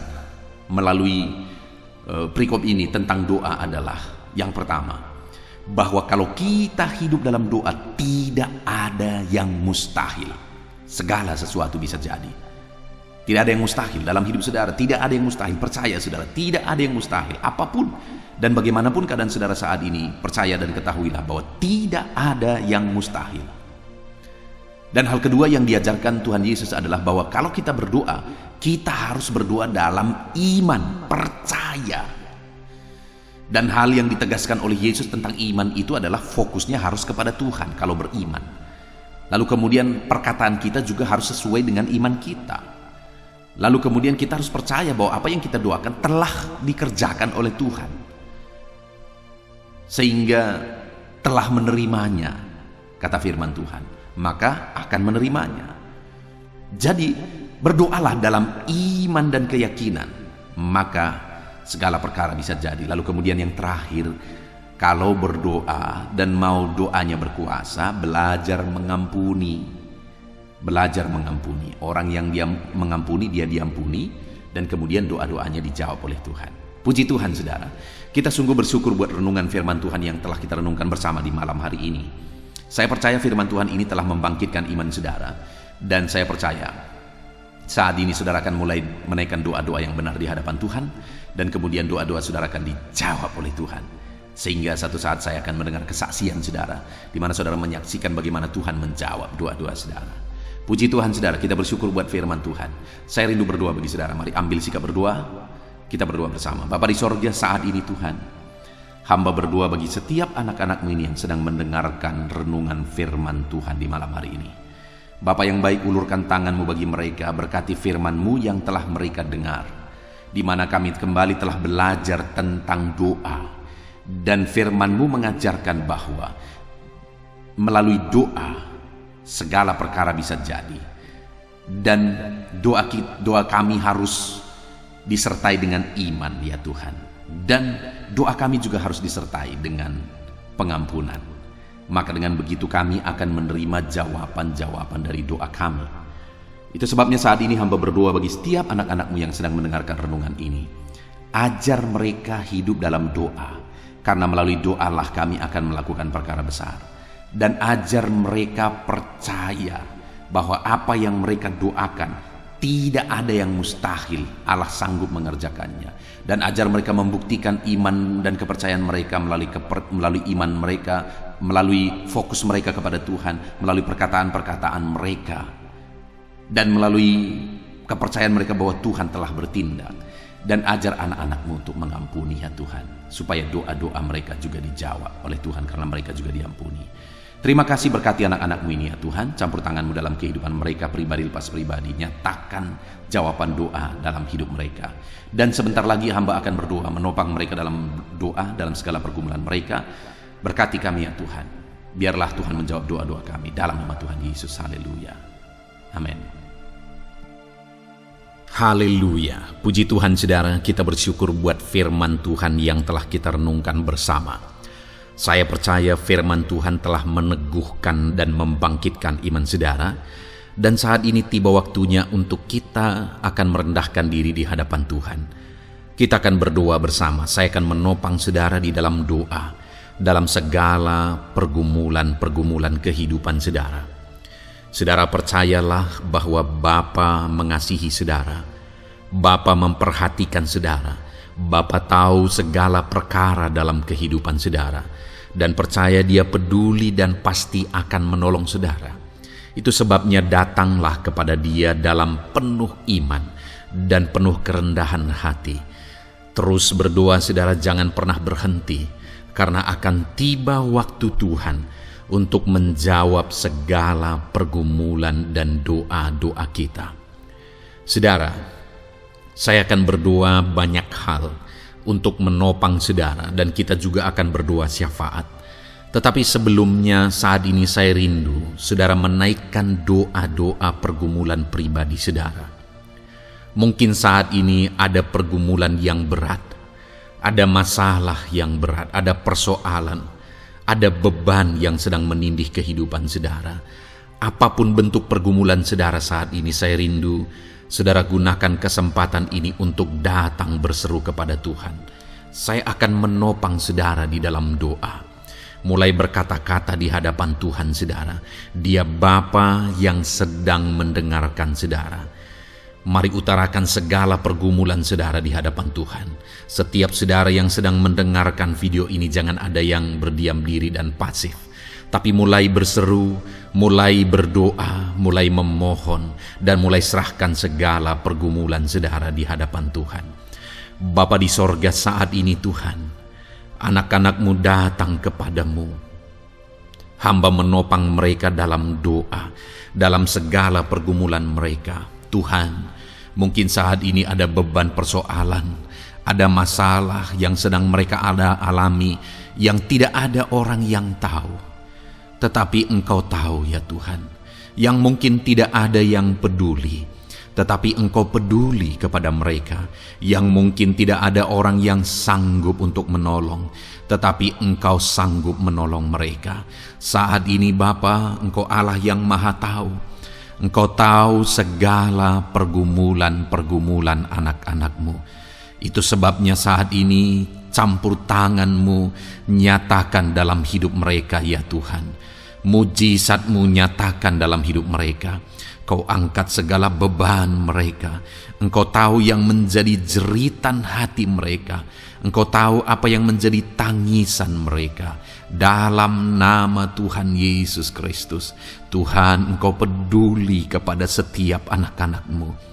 melalui perikop ini tentang doa adalah yang pertama, bahwa kalau kita hidup dalam doa tidak ada yang mustahil. Segala sesuatu bisa jadi. Tidak ada yang mustahil dalam hidup saudara. Tidak ada yang mustahil. Percaya saudara, tidak ada yang mustahil. Apapun dan bagaimanapun keadaan saudara saat ini, percaya dan ketahuilah bahwa tidak ada yang mustahil. Dan hal kedua yang diajarkan Tuhan Yesus adalah bahwa kalau kita berdoa, kita harus berdoa dalam iman, percaya. Dan hal yang ditegaskan oleh Yesus tentang iman itu adalah fokusnya harus kepada Tuhan kalau beriman. Lalu kemudian perkataan kita juga harus sesuai dengan iman kita. Lalu kemudian kita harus percaya bahwa apa yang kita doakan telah dikerjakan oleh Tuhan, sehingga telah menerimanya, kata firman Tuhan, maka akan menerimanya. Jadi berdoalah dalam iman dan keyakinan, maka segala perkara bisa jadi. Lalu kemudian yang terakhir, kalau berdoa dan mau doanya berkuasa, belajar mengampuni. Belajar mengampuni. Orang yang dia mengampuni, dia diampuni, dan kemudian doa-doanya dijawab oleh Tuhan. Puji Tuhan, saudara. Kita sungguh bersyukur buat renungan firman Tuhan yang telah kita renungkan bersama di malam hari ini. Saya percaya firman Tuhan ini telah membangkitkan iman saudara, dan saya percaya saat ini saudara akan mulai menaikkan doa-doa yang benar di hadapan Tuhan, dan kemudian doa-doa saudara akan dijawab oleh Tuhan. Sehingga satu saat saya akan mendengar kesaksian saudara, di mana saudara menyaksikan bagaimana Tuhan menjawab doa-doa saudara. Puji Tuhan, saudara, kita bersyukur buat firman Tuhan. Saya rindu berdoa bagi saudara. Mari ambil sikap berdoa. Kita berdoa bersama. Bapa di sorga, saat ini Tuhan, hamba berdoa bagi setiap anak-anak-Mu ini yang sedang mendengarkan renungan firman Tuhan di malam hari ini. Bapa yang baik, ulurkan tangan-Mu bagi mereka, berkati firman-Mu yang telah mereka dengar, di mana kami kembali telah belajar tentang doa, dan firman-Mu mengajarkan bahwa melalui doa segala perkara bisa jadi, dan doa kami harus disertai dengan iman ya Tuhan, dan doa kami juga harus disertai dengan pengampunan. Maka dengan begitu kami akan menerima jawaban-jawaban dari doa kami. Itu sebabnya saat ini hamba berdoa bagi setiap anak-anak-Mu yang sedang mendengarkan renungan ini. Ajar mereka hidup dalam doa, karena melalui doalah kami akan melakukan perkara besar. Dan ajar mereka percaya bahwa apa yang mereka doakan tidak ada yang mustahil, Allah sanggup mengerjakannya. Dan ajar mereka membuktikan iman dan kepercayaan mereka melalui iman mereka, melalui fokus mereka kepada Tuhan, melalui perkataan-perkataan mereka, dan melalui kepercayaan mereka bahwa Tuhan telah bertindak. Dan ajar anak-anak-Mu untuk mengampuni ya Tuhan, supaya doa-doa mereka juga dijawab oleh Tuhan karena mereka juga diampuni. Terima kasih, berkati anak-anak-Mu ini ya Tuhan. Campur tangan-Mu dalam kehidupan mereka pribadi lepas pribadi. Nyatakan jawaban doa dalam hidup mereka. Dan sebentar lagi hamba akan berdoa menopang mereka dalam doa, dalam segala pergumulan mereka. Berkati kami ya Tuhan. Biarlah Tuhan menjawab doa-doa kami dalam nama Tuhan Yesus. Haleluya. Amin. Haleluya. Puji Tuhan, saudara, kita bersyukur buat firman Tuhan yang telah kita renungkan bersama. Saya percaya firman Tuhan telah meneguhkan dan membangkitkan iman saudara, dan saat ini tiba waktunya untuk kita akan merendahkan diri di hadapan Tuhan. Kita akan berdoa bersama. Saya akan menopang saudara di dalam doa, dalam segala pergumulan-pergumulan kehidupan saudara. Saudara percayalah bahwa Bapa mengasihi saudara, Bapa memperhatikan saudara, Bapa tahu segala perkara dalam kehidupan saudara, dan percaya Dia peduli dan pasti akan menolong saudara. Itu sebabnya datanglah kepada Dia dalam penuh iman dan penuh kerendahan hati. Terus berdoa saudara, jangan pernah berhenti, karena akan tiba waktu Tuhan untuk menjawab segala pergumulan dan doa-doa kita. Saudara, saya akan berdoa banyak hal untuk menopang saudara, dan kita juga akan berdoa syafaat. Tetapi sebelumnya saat ini saya rindu saudara menaikkan doa-doa pergumulan pribadi saudara. Mungkin saat ini ada pergumulan yang berat, ada masalah yang berat, ada persoalan, ada beban yang sedang menindih kehidupan saudara. Apapun bentuk pergumulan saudara saat ini, saya rindu saudara gunakan kesempatan ini untuk datang berseru kepada Tuhan. Saya akan menopang saudara di dalam doa. Mulai berkata-kata di hadapan Tuhan saudara. Dia Bapa yang sedang mendengarkan saudara. Mari utarakan segala pergumulan saudara di hadapan Tuhan. Setiap saudara yang sedang mendengarkan video ini, jangan ada yang berdiam diri dan pasif, tapi mulai berseru, mulai berdoa, mulai memohon, dan mulai serahkan segala pergumulan saudara di hadapan Tuhan. Bapa di sorga, saat ini Tuhan, anak-anak-Mu datang kepadamu. Hamba menopang mereka dalam doa, dalam segala pergumulan mereka. Tuhan, mungkin saat ini ada beban persoalan, ada masalah yang sedang mereka alami, yang tidak ada orang yang tahu. Tetapi Engkau tahu ya Tuhan, yang mungkin tidak ada yang peduli. Tetapi Engkau peduli kepada mereka, yang mungkin tidak ada orang yang sanggup untuk menolong, tetapi Engkau sanggup menolong mereka. Saat ini Bapa, Engkau Allah yang Maha Tahu. Engkau tahu segala pergumulan anak-anak-Mu. Itu sebabnya saat ini campur tangan-Mu nyatakan dalam hidup mereka ya Tuhan. Mujizat-Mu nyatakan dalam hidup mereka. Kau angkat segala beban mereka. Engkau tahu yang menjadi jeritan hati mereka. Engkau tahu apa yang menjadi tangisan mereka. Dalam nama Tuhan Yesus Kristus, Tuhan, Engkau peduli kepada setiap anak-anak-Mu.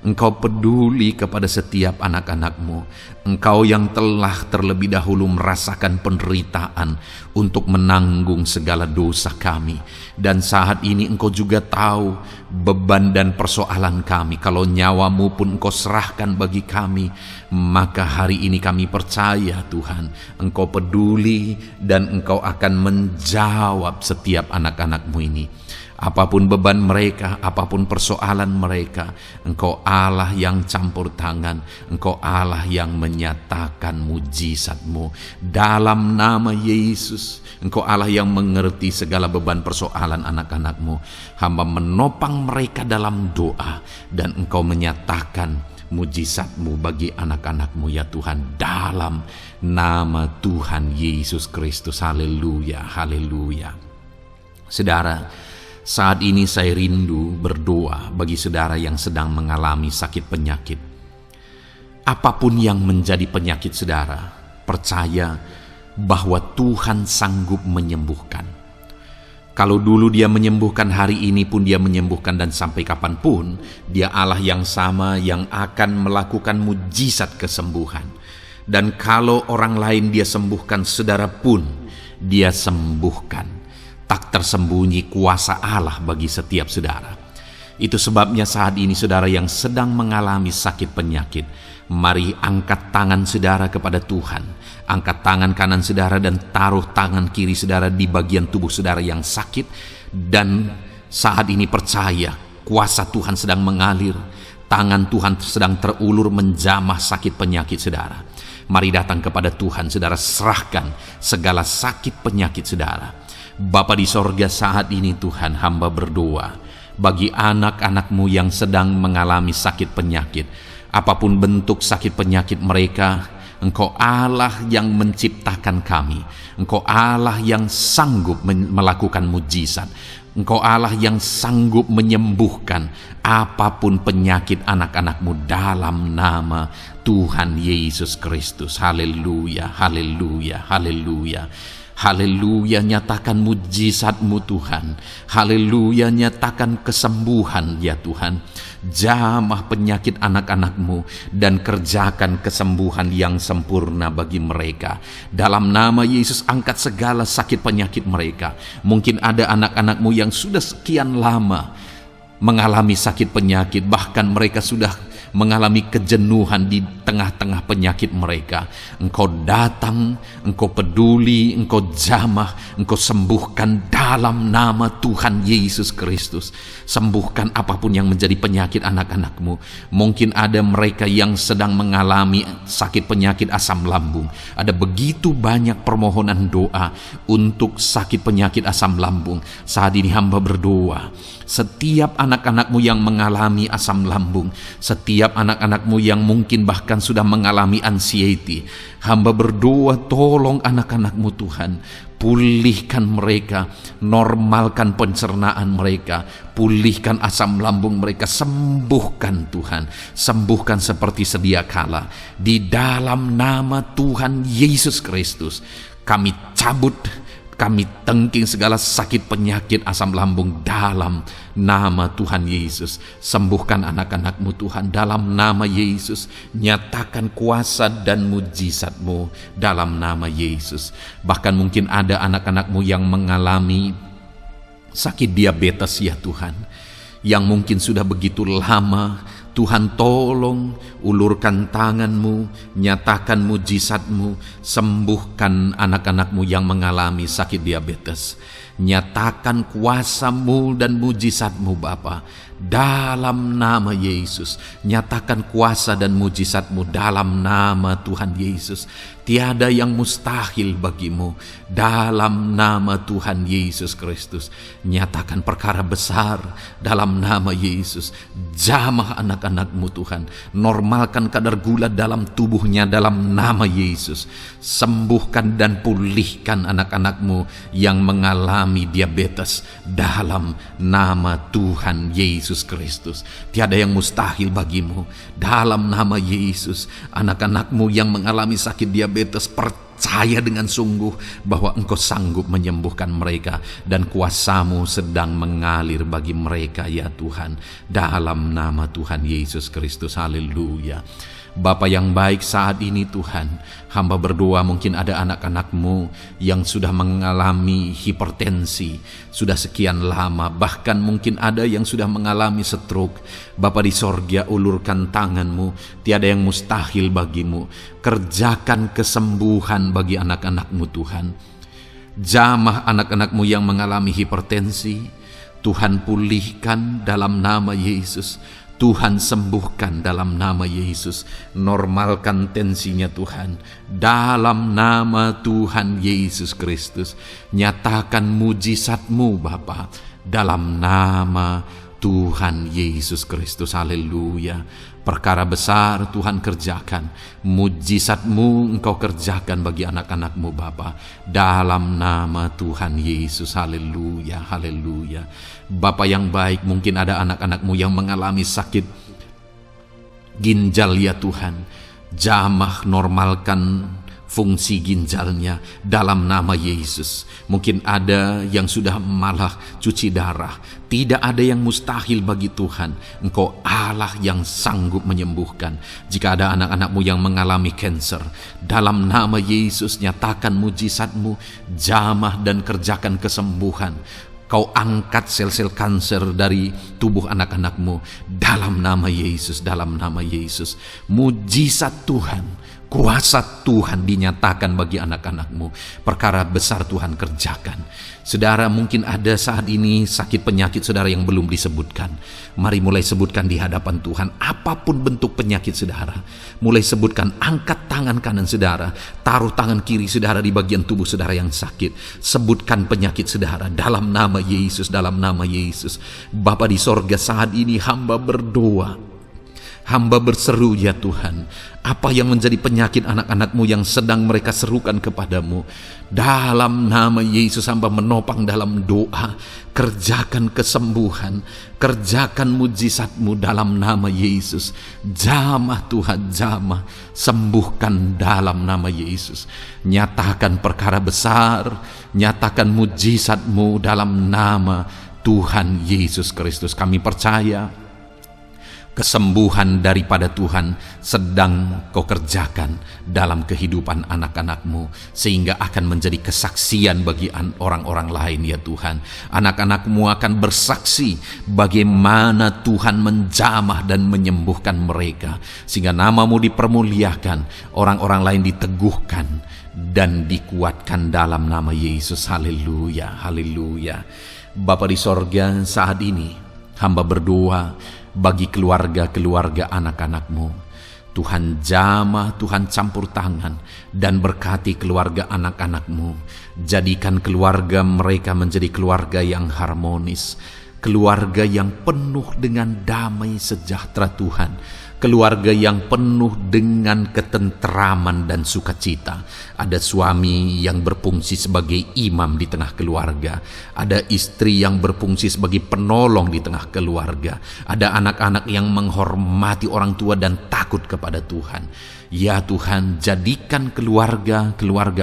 Engkau peduli kepada setiap anak-anak-Mu. Engkau yang telah terlebih dahulu merasakan penderitaan untuk menanggung segala dosa kami. Dan saat ini Engkau juga tahu beban dan persoalan kami. Kalau nyawa-Mu pun Engkau serahkan bagi kami, maka hari ini kami percaya Tuhan, Engkau peduli dan Engkau akan menjawab setiap anak-anak-Mu ini. Apapun beban mereka, apapun persoalan mereka, Engkau Allah yang campur tangan, Engkau Allah yang menyatakan mujizat-Mu. Dalam nama Yesus, Engkau Allah yang mengerti segala beban persoalan anak-anak-Mu. Hamba menopang mereka dalam doa, dan Engkau menyatakan mujizat-Mu bagi anak-anak-Mu ya Tuhan, dalam nama Tuhan Yesus Kristus. Haleluya, haleluya. Saudara, saat ini saya rindu berdoa bagi saudara yang sedang mengalami sakit penyakit. Apapun yang menjadi penyakit saudara, percaya bahwa Tuhan sanggup menyembuhkan. Kalau dulu Dia menyembuhkan, hari ini pun Dia menyembuhkan, dan sampai kapanpun Dia Allah yang sama yang akan melakukan mujizat kesembuhan. Dan kalau orang lain Dia sembuhkan, saudara pun Dia sembuhkan. Tak tersembunyi kuasa Allah bagi setiap saudara. Itu sebabnya saat ini saudara yang sedang mengalami sakit penyakit, mari angkat tangan saudara kepada Tuhan. Angkat tangan kanan saudara dan taruh tangan kiri saudara di bagian tubuh saudara yang sakit. Dan saat ini percaya kuasa Tuhan sedang mengalir. Tangan Tuhan sedang terulur menjamah sakit penyakit saudara. Mari datang kepada Tuhan saudara, serahkan segala sakit penyakit saudara. Bapa di sorga, saat ini Tuhan, hamba berdoa bagi anak-anak-Mu yang sedang mengalami sakit penyakit. Apapun bentuk sakit penyakit mereka, Engkau Allah yang menciptakan kami. Engkau Allah yang sanggup melakukan mujizat. Engkau Allah yang sanggup menyembuhkan apapun penyakit anak-anak-Mu dalam nama Tuhan Yesus Kristus. Haleluya, haleluya, haleluya. Haleluya, nyatakan mujizat-Mu Tuhan. Haleluya, nyatakan kesembuhan ya Tuhan. Jamah penyakit anak-anak-Mu dan kerjakan kesembuhan yang sempurna bagi mereka. Dalam nama Yesus, angkat segala sakit penyakit mereka. Mungkin ada anak-anak-Mu yang sudah sekian lama mengalami sakit penyakit, bahkan mereka sudah mengalami kejenuhan di tengah-tengah penyakit mereka. Engkau datang, Engkau peduli, Engkau jamah, Engkau sembuhkan dalam nama Tuhan Yesus Kristus. Sembuhkan apapun yang menjadi penyakit anak-anak-Mu. Mungkin ada mereka yang sedang mengalami sakit penyakit asam lambung. Ada begitu banyak permohonan doa untuk sakit penyakit asam lambung. Saat ini hamba berdoa, setiap anak-anak-Mu yang mengalami asam lambung, setiap anak-anak-Mu yang mungkin bahkan sudah mengalami anxiety, hamba berdoa, tolong anak-anak-Mu Tuhan, pulihkan mereka, normalkan pencernaan mereka, pulihkan asam lambung mereka, sembuhkan Tuhan, sembuhkan seperti sedia kala. Di dalam nama Tuhan Yesus Kristus, kami cabut Kami tengking segala sakit penyakit asam lambung dalam nama Tuhan Yesus. Sembuhkan anak-anak-Mu Tuhan dalam nama Yesus. Nyatakan kuasa dan mujizat-Mu dalam nama Yesus. Bahkan mungkin ada anak-anak-Mu yang mengalami sakit diabetes ya Tuhan, yang mungkin sudah begitu lama. Tuhan tolong ulurkan tangan-Mu, nyatakan mujizat-Mu, sembuhkan anak-anak-Mu yang mengalami sakit diabetes. Nyatakan kuasa-Mu dan mujizat-Mu Bapa dalam nama Yesus. Nyatakan kuasa dan mujizat-Mu dalam nama Tuhan Yesus. Tiada yang mustahil bagi-Mu dalam nama Tuhan Yesus Kristus. Nyatakan perkara besar dalam nama Yesus. Jamah anak-anak-Mu Tuhan. Normalkan kadar gula dalam tubuhnya dalam nama Yesus. Sembuhkan dan pulihkan anak-anak-Mu yang mengalami diabetes dalam nama Tuhan Yesus Kristus. Tiada yang mustahil bagi-Mu dalam nama Yesus. Anak-anak-Mu yang mengalami sakit diabetes, percaya dengan sungguh bahwa Engkau sanggup menyembuhkan mereka dan kuasa-Mu sedang mengalir bagi mereka ya Tuhan, dalam nama Tuhan Yesus Kristus. Haleluya. Bapa yang baik, saat ini Tuhan, hamba berdoa mungkin ada anak-anak-Mu yang sudah mengalami hipertensi sudah sekian lama, bahkan mungkin ada yang sudah mengalami stroke. Bapa di sorga, ulurkan tangan-Mu, tiada yang mustahil bagi-Mu. Kerjakan kesembuhan bagi anak-anak-Mu Tuhan. Jamah anak-anak-Mu yang mengalami hipertensi, Tuhan pulihkan dalam nama Yesus. Tuhan sembuhkan dalam nama Yesus. Normalkan tensinya Tuhan dalam nama Tuhan Yesus Kristus. Nyatakan mujizat-Mu Bapa dalam nama Tuhan Yesus Kristus. Haleluya. Perkara besar Tuhan kerjakan, mujizat-Mu Engkau kerjakan bagi anak-anak-Mu Bapa dalam nama Tuhan Yesus. Haleluya, haleluya. Bapa yang baik, mungkin ada anak-anak-Mu yang mengalami sakit ginjal ya Tuhan. Jamah normalkan fungsi ginjalnya dalam nama Yesus. Mungkin ada yang sudah malah cuci darah. Tidak ada yang mustahil bagi Tuhan. Engkau Allah yang sanggup menyembuhkan. Jika ada anak-anak-Mu yang mengalami kanker, dalam nama Yesus nyatakan mujizat-Mu, jamah dan kerjakan kesembuhan. Kau angkat sel-sel kanker dari tubuh anak-anak-Mu dalam nama Yesus, dalam nama Yesus. Mujizat Tuhan, kuasa Tuhan dinyatakan bagi anak-anak-Mu. Perkara besar Tuhan kerjakan. Saudara, mungkin ada saat ini sakit penyakit saudara yang belum disebutkan. Mari mulai sebutkan di hadapan Tuhan. Apapun bentuk penyakit saudara, mulai sebutkan. Angkat tangan kanan saudara, taruh tangan kiri saudara di bagian tubuh saudara yang sakit. Sebutkan penyakit saudara dalam nama Yesus, dalam nama Yesus. Bapa di sorga, saat ini hamba berdoa, hamba berseru ya Tuhan. Apa yang menjadi penyakit anak-anak-Mu yang sedang mereka serukan kepadamu, dalam nama Yesus hamba menopang dalam doa. Kerjakan kesembuhan, kerjakan mujizat-Mu dalam nama Yesus. Jamah Tuhan, jamah, sembuhkan dalam nama Yesus. Nyatakan perkara besar, nyatakan mujizat-Mu dalam nama Tuhan Yesus Kristus. Kami percaya kesembuhan daripada Tuhan sedang Kau kerjakan dalam kehidupan anak-anak-Mu, sehingga akan menjadi kesaksian bagi orang-orang lain ya Tuhan. Anak-anak-Mu akan bersaksi bagaimana Tuhan menjamah dan menyembuhkan mereka, sehingga nama-Mu dipermuliakan, orang-orang lain diteguhkan dan dikuatkan dalam nama Yesus. Haleluya, haleluya. Bapa di sorga, saat ini hamba berdoa bagi keluarga-keluarga anak-anak-Mu. Tuhan jamah, Tuhan campur tangan dan berkati keluarga anak-anak-Mu. Jadikan keluarga mereka menjadi keluarga yang harmonis, keluarga yang penuh dengan damai sejahtera Tuhan, keluarga yang penuh dengan ketentraman dan sukacita. Ada suami yang berfungsi sebagai imam di tengah keluarga, ada istri yang berfungsi sebagai penolong di tengah keluarga, ada anak-anak yang menghormati orang tua dan takut kepada Tuhan. Ya Tuhan, jadikan keluarga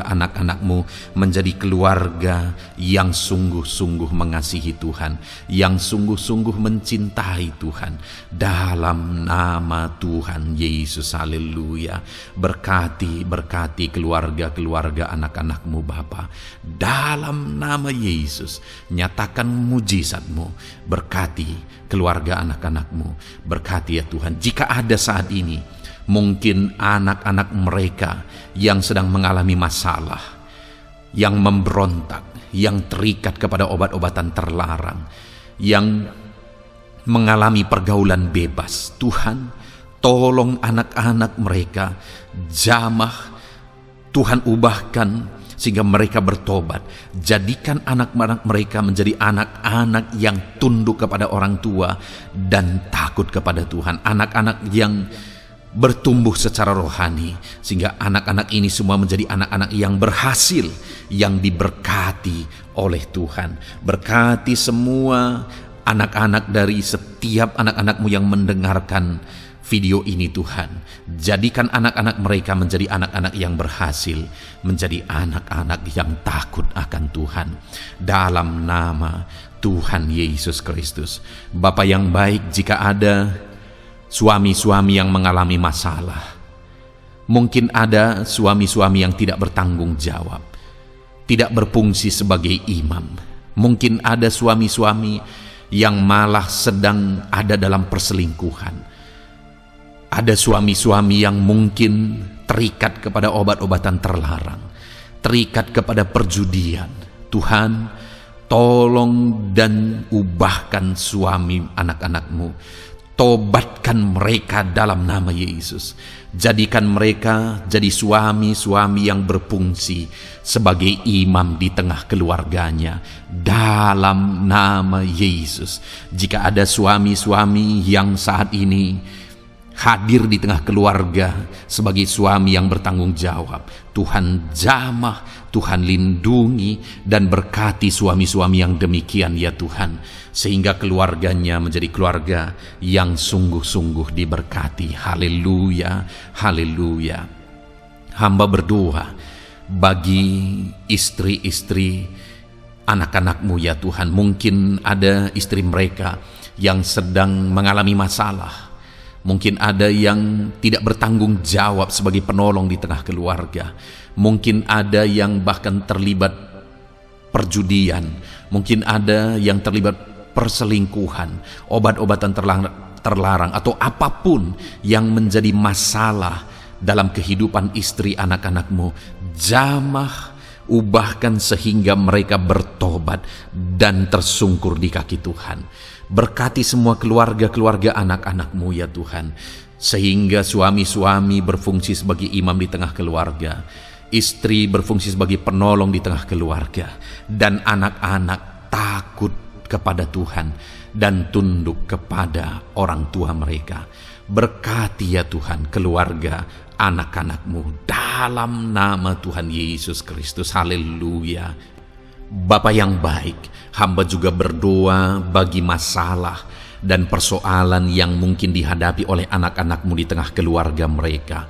anak-anak-Mu menjadi keluarga yang sungguh-sungguh mengasihi Tuhan, yang sungguh-sungguh mencintai Tuhan. Dalam nama Tuhan Yesus, haleluya. Berkati keluarga anak-anak-Mu Bapa. Dalam nama Yesus, nyatakan mujizat-Mu. Berkati keluarga anak-anak-Mu. Berkati ya Tuhan, jika ada saat ini mungkin anak-anak mereka yang sedang mengalami masalah, yang memberontak, yang terikat kepada obat-obatan terlarang, yang mengalami pergaulan bebas. Tuhan, tolong anak-anak mereka, jamah Tuhan, ubahkan sehingga mereka bertobat. Jadikan anak-anak mereka menjadi anak-anak yang tunduk kepada orang tua dan takut kepada Tuhan. Anak-anak yang bertumbuh secara rohani, sehingga anak-anak ini semua menjadi anak-anak yang berhasil, yang diberkati oleh Tuhan. Berkati semua anak-anak dari setiap anak-anak-Mu yang mendengarkan video ini Tuhan. Jadikan anak-anak mereka menjadi anak-anak yang berhasil, menjadi anak-anak yang takut akan Tuhan. Dalam nama Tuhan Yesus Kristus. Bapa yang baik, jika ada suami-suami yang mengalami masalah, mungkin ada suami-suami yang tidak bertanggung jawab, tidak berfungsi sebagai imam. Mungkin ada suami-suami yang malah sedang ada dalam perselingkuhan. Ada suami-suami yang mungkin terikat kepada obat-obatan terlarang, terikat kepada perjudian. Tuhan, tolong dan ubahkan suami anak-anak-Mu. Tobatkan mereka dalam nama Yesus. Jadikan mereka jadi suami-suami yang berfungsi sebagai imam di tengah keluarganya. Dalam nama Yesus. Jika ada suami-suami yang saat ini hadir di tengah keluarga sebagai suami yang bertanggung jawab, Tuhan jamah, Tuhan lindungi dan berkati suami-suami yang demikian ya Tuhan, sehingga keluarganya menjadi keluarga yang sungguh-sungguh diberkati. Haleluya, haleluya. Hamba berdoa bagi istri-istri anak-anak-Mu ya Tuhan. Mungkin ada istri mereka yang sedang mengalami masalah. Mungkin ada yang tidak bertanggung jawab sebagai penolong di tengah keluarga. Mungkin ada yang bahkan terlibat perjudian. Mungkin ada yang terlibat perselingkuhan, obat-obatan terlarang, atau apapun yang menjadi masalah dalam kehidupan istri anak-anak-Mu. Jamah, ubahkan sehingga mereka bertobat dan tersungkur di kaki Tuhan. Berkati semua keluarga-keluarga anak-anak-Mu ya Tuhan, sehingga suami-suami berfungsi sebagai imam di tengah keluarga, istri berfungsi sebagai penolong di tengah keluarga, dan anak-anak takut kepada Tuhan dan tunduk kepada orang tua mereka. Berkati ya Tuhan keluarga anak-anak-Mu dalam nama Tuhan Yesus Kristus. Haleluya. Bapa yang baik, hamba juga berdoa bagi masalah dan persoalan yang mungkin dihadapi oleh anak-anak-Mu di tengah keluarga mereka.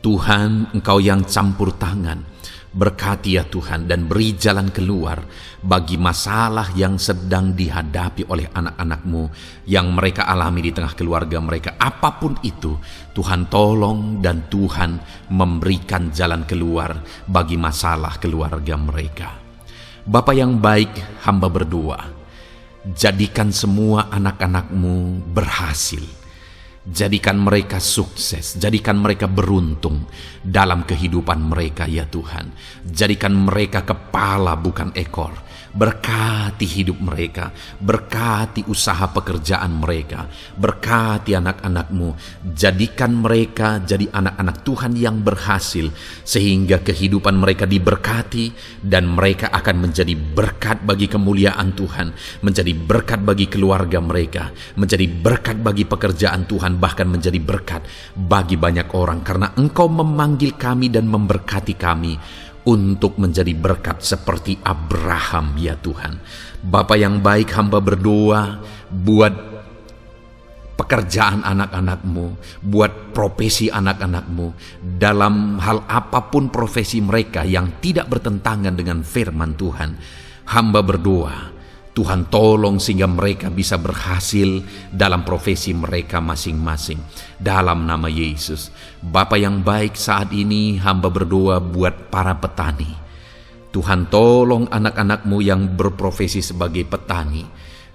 Tuhan, Engkau yang campur tangan, berkati ya Tuhan dan beri jalan keluar bagi masalah yang sedang dihadapi oleh anak-anak-Mu yang mereka alami di tengah keluarga mereka. Apapun itu, Tuhan tolong dan Tuhan memberikan jalan keluar bagi masalah keluarga mereka. Bapa yang baik, hamba berdoa, jadikan semua anak-anak-Mu berhasil. Jadikan mereka sukses, jadikan mereka beruntung dalam kehidupan mereka ya Tuhan. Jadikan mereka kepala bukan ekor. Berkati hidup mereka, berkati usaha pekerjaan mereka, berkati anak-anak-Mu. Jadikan mereka jadi anak-anak Tuhan yang berhasil, sehingga kehidupan mereka diberkati dan mereka akan menjadi berkat bagi kemuliaan Tuhan, menjadi berkat bagi keluarga mereka, menjadi berkat bagi pekerjaan Tuhan, bahkan menjadi berkat bagi banyak orang, karena Engkau memanggil kami dan memberkati kami untuk menjadi berkat seperti Abraham ya Tuhan. Bapa yang baik, hamba berdoa buat pekerjaan anak-anakmu, buat profesi anak-anakmu, dalam hal apapun profesi mereka yang tidak bertentangan dengan firman Tuhan. Hamba berdoa, Tuhan tolong sehingga mereka bisa berhasil dalam profesi mereka masing-masing. Dalam nama Yesus. Bapa yang baik, saat ini hamba berdoa buat para petani. Tuhan tolong anak-anakmu yang berprofesi sebagai petani.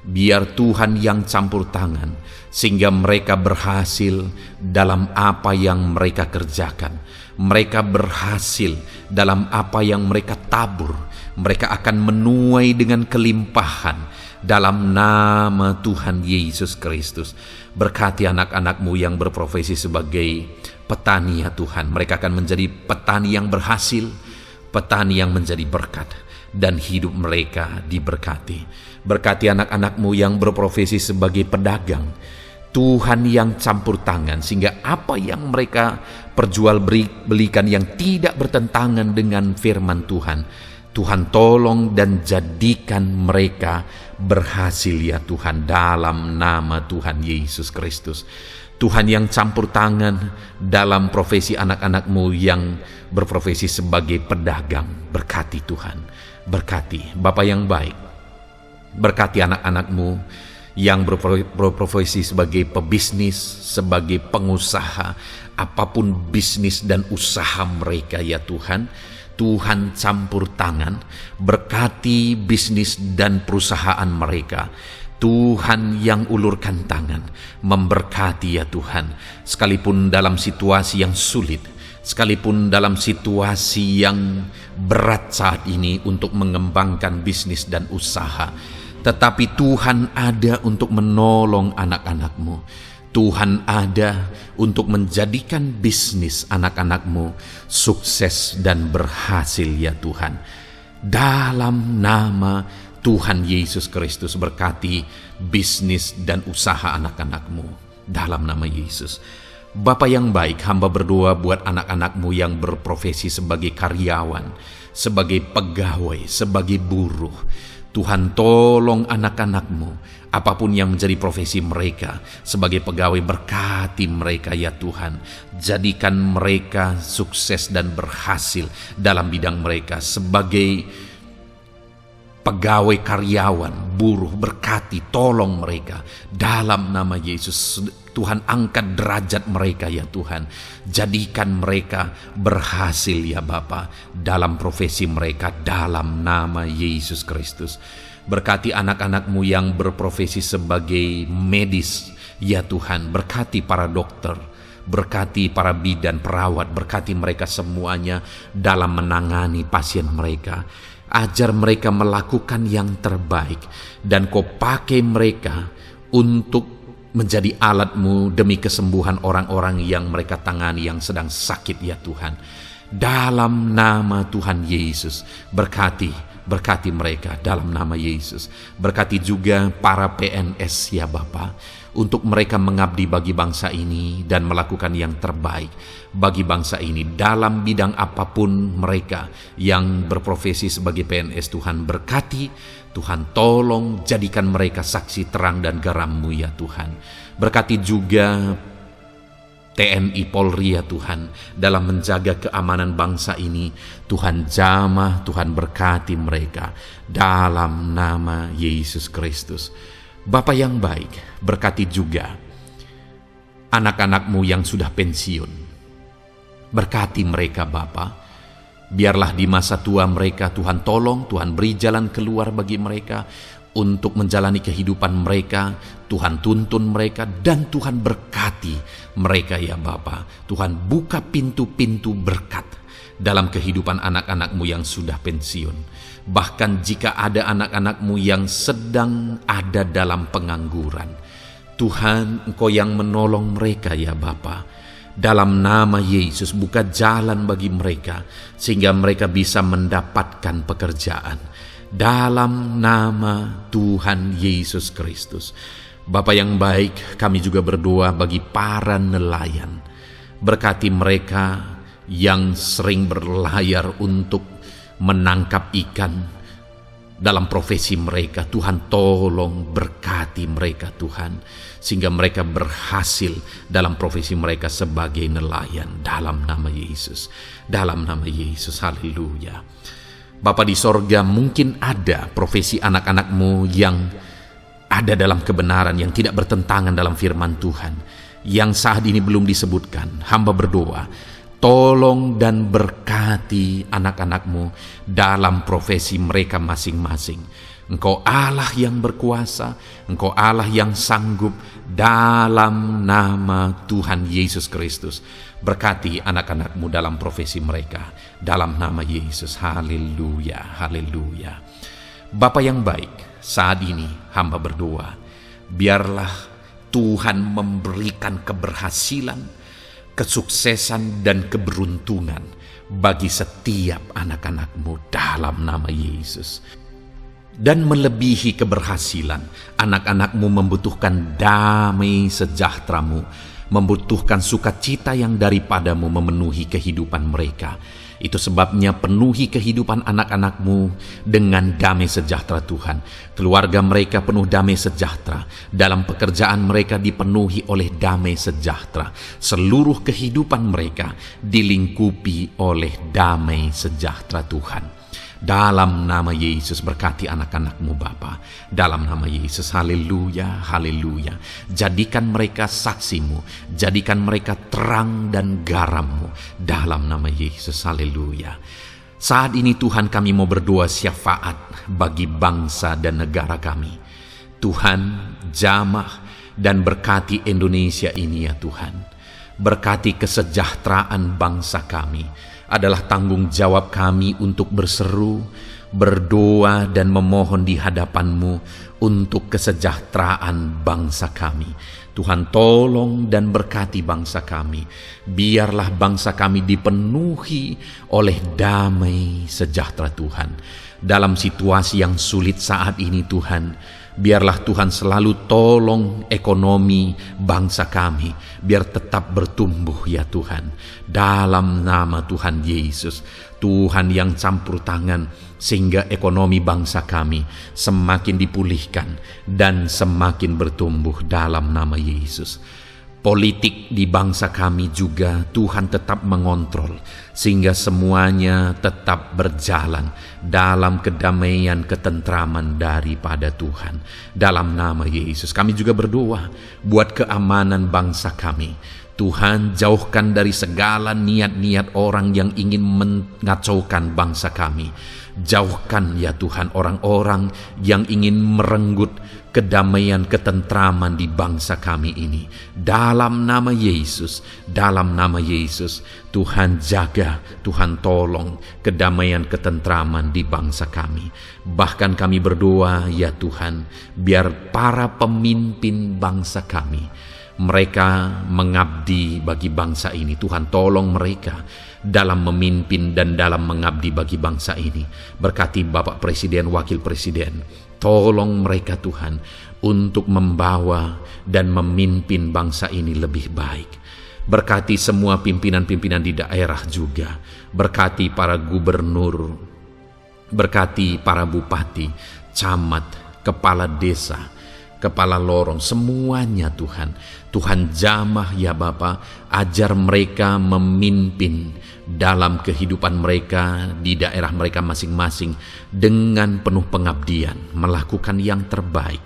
Biar Tuhan yang campur tangan, sehingga mereka berhasil dalam apa yang mereka kerjakan. Mereka berhasil dalam apa yang mereka tabur. Mereka akan menuai dengan kelimpahan dalam nama Tuhan Yesus Kristus. Berkati anak-anakmu yang berprofesi sebagai petani ya Tuhan. Mereka akan menjadi petani yang berhasil, petani yang menjadi berkat, dan hidup mereka diberkati. Berkati anak-anakmu yang berprofesi sebagai pedagang. Tuhan yang campur tangan, sehingga apa yang mereka perjualbelikan yang tidak bertentangan dengan firman Tuhan, Tuhan tolong dan jadikan mereka berhasil ya Tuhan, dalam nama Tuhan Yesus Kristus. Tuhan yang campur tangan dalam profesi anak-anakmu yang berprofesi sebagai pedagang. Berkati Tuhan, berkati Bapa yang baik. Berkati anak-anakmu yang berprofesi sebagai pebisnis, sebagai pengusaha, apapun bisnis dan usaha mereka ya Tuhan. Tuhan campur tangan, berkati bisnis dan perusahaan mereka. Tuhan yang ulurkan tangan, memberkati ya Tuhan. Sekalipun dalam situasi yang sulit, sekalipun dalam situasi yang berat saat ini untuk mengembangkan bisnis dan usaha, tetapi Tuhan ada untuk menolong anak-anakmu. Tuhan ada untuk menjadikan bisnis anak-anakmu sukses dan berhasil ya Tuhan. Dalam nama Tuhan Yesus Kristus, berkati bisnis dan usaha anak-anakmu. Dalam nama Yesus. Bapa yang baik, hamba berdoa buat anak-anakmu yang berprofesi sebagai karyawan, sebagai pegawai, sebagai buruh. Tuhan tolong anak-anakmu, apapun yang menjadi profesi mereka, sebagai pegawai berkati mereka ya Tuhan. Jadikan mereka sukses dan berhasil dalam bidang mereka. Sebagai pegawai karyawan, buruh, berkati, tolong mereka. Dalam nama Yesus, Tuhan angkat derajat mereka ya Tuhan. Jadikan mereka berhasil ya Bapa dalam profesi mereka, dalam nama Yesus Kristus. Berkati anak-anakmu yang berprofesi sebagai medis ya Tuhan. Berkati para dokter, berkati para bidan, perawat, berkati mereka semuanya dalam menangani pasien mereka. Ajar mereka melakukan yang terbaik, dan Kau pakai mereka untuk menjadi alat-Mu demi kesembuhan orang-orang yang mereka tangani yang sedang sakit ya Tuhan. Dalam nama Tuhan Yesus, berkati mereka dalam nama Yesus. Berkati juga para PNS ya Bapa, untuk mereka mengabdi bagi bangsa ini dan melakukan yang terbaik bagi bangsa ini dalam bidang apapun mereka yang berprofesi sebagai PNS. Tuhan berkati, Tuhan tolong jadikan mereka saksi terang dan garam-Mu ya Tuhan. Berkati juga TNI Polri ya Tuhan, dalam menjaga keamanan bangsa ini. Tuhan jamah, Tuhan berkati mereka dalam nama Yesus Kristus. Bapa yang baik, berkati juga anak-anak-Mu yang sudah pensiun. Berkati mereka Bapa. Biarlah di masa tua mereka Tuhan tolong, Tuhan beri jalan keluar bagi mereka untuk menjalani kehidupan mereka. Tuhan tuntun mereka dan Tuhan berkati mereka ya Bapa. Tuhan buka pintu-pintu berkat dalam kehidupan anak-anak-Mu yang sudah pensiun. Bahkan jika ada anak-anak-Mu yang sedang ada dalam pengangguran, Tuhan Engkau yang menolong mereka ya Bapa. Dalam nama Yesus, buka jalan bagi mereka sehingga mereka bisa mendapatkan pekerjaan. Dalam nama Tuhan Yesus Kristus. Bapa yang baik, kami juga berdoa bagi para nelayan. Berkati mereka yang sering berlayar untuk menangkap ikan dalam profesi mereka. Tuhan, tolong berkati mereka Tuhan, sehingga mereka berhasil dalam profesi mereka sebagai nelayan, dalam nama Yesus. Dalam nama Yesus, haleluya. Bapa di sorga, mungkin ada profesi anak-anakmu yang ada dalam kebenaran, yang tidak bertentangan dalam firman Tuhan, yang saat ini belum disebutkan. Hamba berdoa, tolong dan berkati anak-anakmu dalam profesi mereka masing-masing. Engkau Allah yang berkuasa, Engkau Allah yang sanggup, dalam nama Tuhan Yesus Kristus. Berkati anak-anakmu dalam profesi mereka, dalam nama Yesus. Haleluya, haleluya. Bapa yang baik, saat ini hamba berdoa, biarlah Tuhan memberikan keberhasilan, kesuksesan dan keberuntungan bagi setiap anak-anakmu dalam nama Yesus. Dan melebihi keberhasilan, anak-anakmu membutuhkan damai sejahteramu, membutuhkan sukacita yang daripadamu memenuhi kehidupan mereka. Itu sebabnya penuhi kehidupan anak-anakmu dengan damai sejahtera Tuhan. Keluarga mereka penuh damai sejahtera. Dalam pekerjaan mereka dipenuhi oleh damai sejahtera. Seluruh kehidupan mereka dilingkupi oleh damai sejahtera Tuhan. Dalam nama Yesus, berkati anak-anakmu Bapa. Dalam nama Yesus, haleluya, haleluya. Jadikan mereka saksimu, jadikan mereka terang dan garammu. Dalam nama Yesus, haleluya. Saat ini Tuhan, kami mau berdoa syafaat bagi bangsa dan negara kami. Tuhan, jamah dan berkati Indonesia ini ya Tuhan. Berkati kesejahteraan bangsa kami. Adalah tanggung jawab kami untuk berseru, berdoa dan memohon di hadapan-Mu untuk kesejahteraan bangsa kami. Tuhan, tolong dan berkati bangsa kami. Biarlah bangsa kami dipenuhi oleh damai sejahtera Tuhan. Dalam situasi yang sulit saat ini Tuhan, biarlah Tuhan selalu tolong ekonomi bangsa kami, biar tetap bertumbuh ya Tuhan. Dalam nama Tuhan Yesus, Tuhan yang campur tangan, sehingga ekonomi bangsa kami semakin dipulihkan dan semakin bertumbuh dalam nama Yesus. Politik di bangsa kami juga Tuhan tetap mengontrol, sehingga semuanya tetap berjalan dalam kedamaian, ketentraman daripada Tuhan. Dalam nama Yesus kami juga berdoa buat keamanan bangsa kami. Tuhan, jauhkan dari segala niat-niat orang yang ingin mengacaukan bangsa kami. Jauhkan ya Tuhan orang-orang yang ingin merenggut kedamaian, ketentraman di bangsa kami ini. Dalam nama Yesus, dalam nama Yesus, Tuhan jaga, Tuhan tolong kedamaian, ketentraman di bangsa kami. Bahkan kami berdoa ya Tuhan, biar para pemimpin bangsa kami, mereka mengabdi bagi bangsa ini. Tuhan tolong mereka dalam memimpin dan dalam mengabdi bagi bangsa ini. Berkati Bapak Presiden, Wakil Presiden, tolong mereka Tuhan untuk membawa dan memimpin bangsa ini lebih baik. Berkati semua pimpinan-pimpinan di daerah juga. Berkati para gubernur, berkati para bupati, camat, kepala desa, kepala lorong, semuanya Tuhan. Tuhan jamah ya Bapa, ajar mereka memimpin dalam kehidupan mereka di daerah mereka masing-masing dengan penuh pengabdian, melakukan yang terbaik,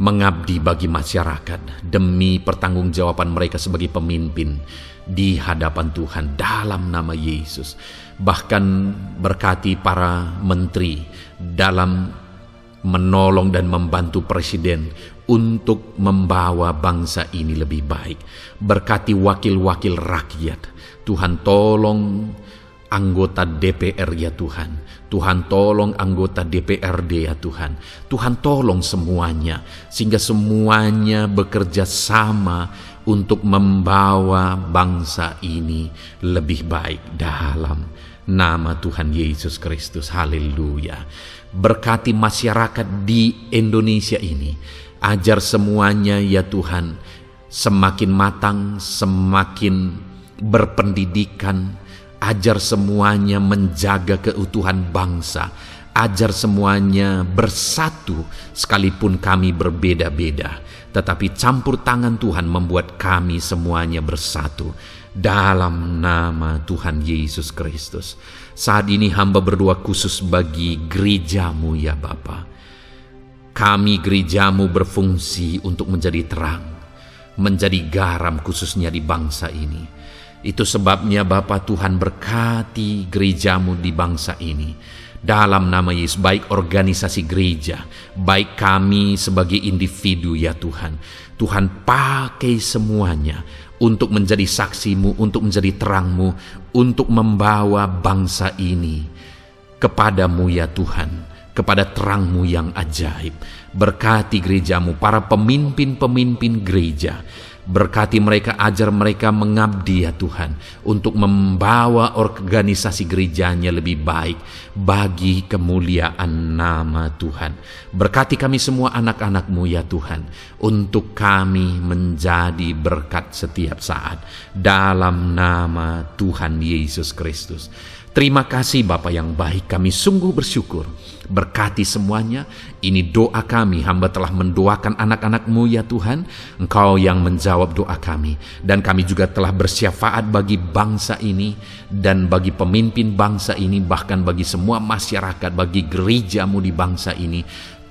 mengabdi bagi masyarakat demi pertanggungjawaban mereka sebagai pemimpin di hadapan Tuhan dalam nama Yesus. Bahkan berkati para menteri dalam menolong dan membantu presiden untuk membawa bangsa ini lebih baik. Berkati wakil-wakil rakyat. Tuhan tolong anggota DPR ya Tuhan. Tuhan tolong anggota DPRD ya Tuhan. Tuhan tolong semuanya, sehingga semuanya bekerja sama untuk membawa bangsa ini lebih baik dalam nama Tuhan Yesus Kristus. Haleluya. Berkati masyarakat di Indonesia ini. Ajar semuanya ya Tuhan semakin matang, semakin berpendidikan. Ajar semuanya menjaga keutuhan bangsa. Ajar semuanya bersatu sekalipun kami berbeda-beda. Tetapi campur tangan Tuhan membuat kami semuanya bersatu. Dalam nama Tuhan Yesus Kristus. Saat ini hamba berdoa khusus bagi gerejamu ya Bapa. Kami gerejamu berfungsi untuk menjadi terang, menjadi garam khususnya di bangsa ini. Itu sebabnya Bapa Tuhan berkati gerejamu di bangsa ini. Dalam nama Yesus, baik organisasi gereja, baik kami sebagai individu ya Tuhan. Tuhan pakai semuanya untuk menjadi saksimu, untuk menjadi terangmu, untuk membawa bangsa ini kepadamu ya Tuhan, kepada terangmu yang ajaib. Berkati gerejamu, para pemimpin-pemimpin gereja. Berkati mereka, ajar mereka mengabdi ya Tuhan, untuk membawa organisasi gerejanya lebih baik bagi kemuliaan nama Tuhan. Berkati kami semua anak-anak-Mu ya Tuhan, untuk kami menjadi berkat setiap saat. Dalam nama Tuhan Yesus Kristus. Terima kasih Bapa yang baik, kami sungguh bersyukur. Berkati semuanya, ini doa kami, hamba telah mendoakan anak-anak-Mu ya Tuhan, Engkau yang menjawab doa kami. Dan kami juga telah bersyafaat bagi bangsa ini, dan bagi pemimpin bangsa ini, bahkan bagi semua masyarakat, bagi gereja-Mu di bangsa ini.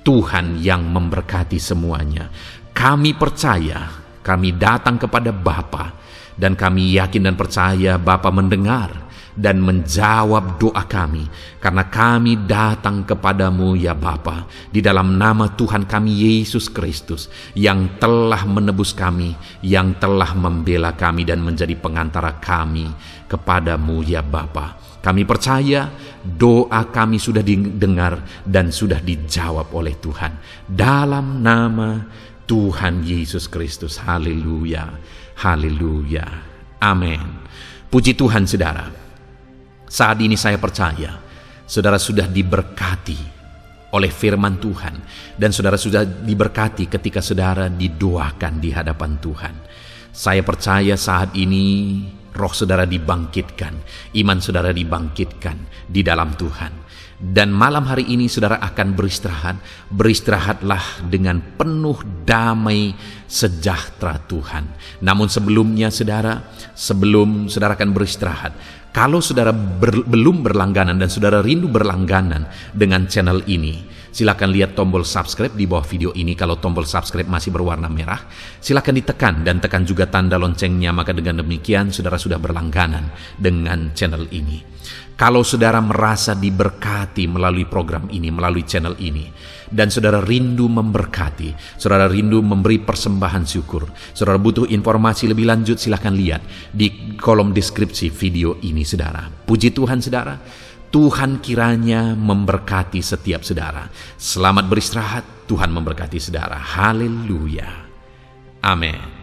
Tuhan yang memberkati semuanya. Kami percaya, kami datang kepada Bapa, dan kami yakin dan percaya Bapa mendengar dan menjawab doa kami, karena kami datang kepadamu ya Bapa, di dalam nama Tuhan kami Yesus Kristus, yang telah menebus kami, yang telah membela kami dan menjadi pengantara kami kepadamu ya Bapa. Kami percaya doa kami sudah didengar dan sudah dijawab oleh Tuhan. Dalam nama Tuhan Yesus Kristus. Haleluya, haleluya, amin. Puji Tuhan saudara. Saat ini saya percaya saudara sudah diberkati oleh firman Tuhan, dan saudara sudah diberkati ketika saudara didoakan di hadapan Tuhan. Saya percaya saat ini roh saudara dibangkitkan, iman saudara dibangkitkan di dalam Tuhan. Dan malam hari ini saudara akan beristirahat. Beristirahatlah dengan penuh damai sejahtera Tuhan. Namun sebelumnya saudara, sebelum saudara akan beristirahat, kalau saudara belum berlangganan dan saudara rindu berlangganan dengan channel ini, silakan lihat tombol subscribe di bawah video ini. Kalau tombol subscribe masih berwarna merah, silakan ditekan dan tekan juga tanda loncengnya. Maka dengan demikian saudara sudah berlangganan dengan channel ini. Kalau saudara merasa diberkati melalui program ini, melalui channel ini, dan saudara rindu memberkati, saudara rindu memberi persembahan syukur, saudara butuh informasi lebih lanjut, silakan lihat di kolom deskripsi video ini saudara. Puji Tuhan saudara, Tuhan kiranya memberkati setiap saudara. Selamat beristirahat, Tuhan memberkati saudara. Haleluya, amin.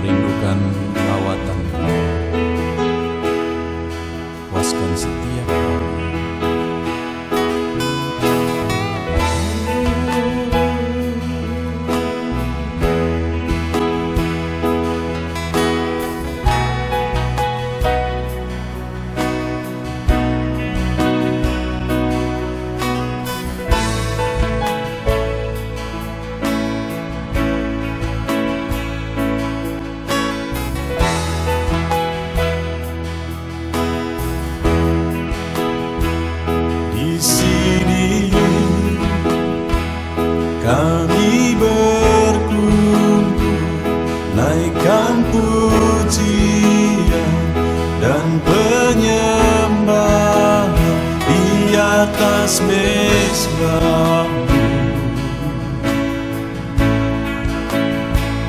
Merindukan lawatan, puaskan setiap kami. Kami berkumpul, naikkan pujian dan penyembahan di atas mezbah-Mu,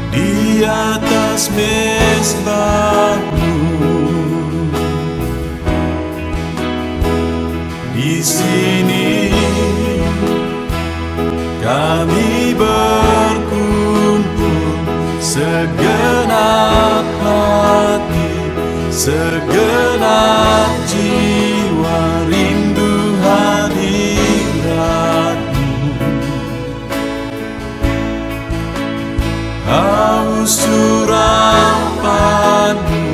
di atas mezbah-Mu. Di sini kami berkumpul segenap hati, segenap jiwa rindu hadirat-Mu. Haus urapan-Mu,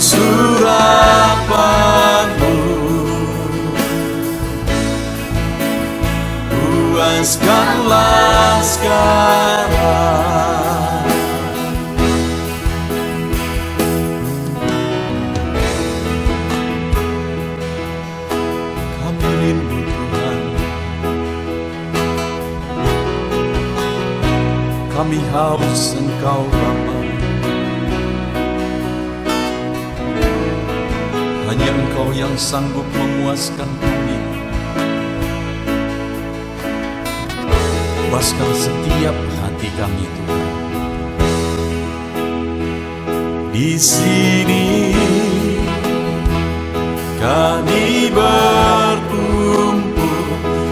surapan-Mu, puaskanlah sekarang. Kami rindu Tuhan, kami haus Engkau Bapa. Hanya Engkau yang sanggup memuaskan kami. Puaskan setiap hati kami Tuhan. Di sini kami berkumpul,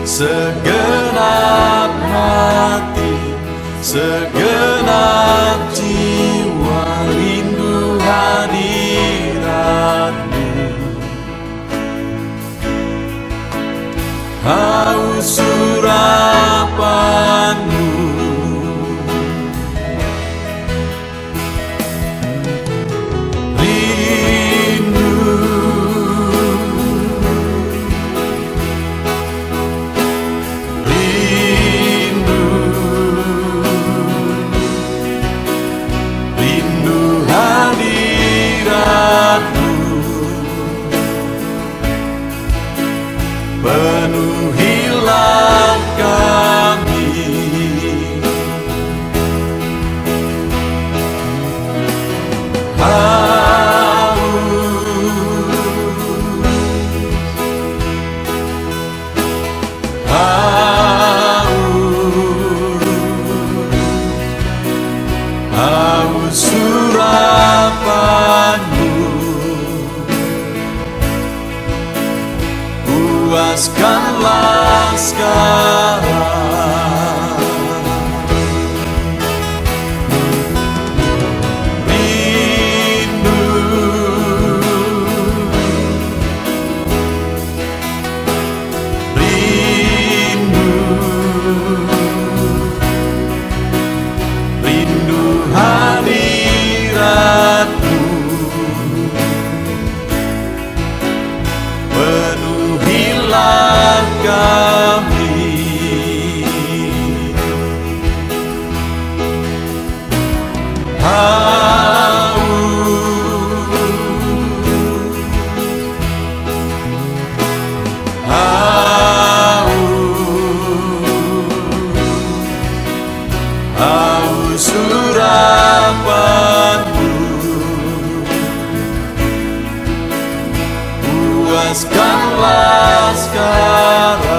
segenap hati, segenap jiwa rindu hadirat-Mu. Haus urapan-Mu, rindu, rindu, rindu hadirat-Mu. Penuhilah kami, haus surapan-Mu, puaskanlah sekarang. Rindu, rindu, rindu hadirat-Mu. Penuhilah kami, haus surapan-Mu, puaskanlah sekarang.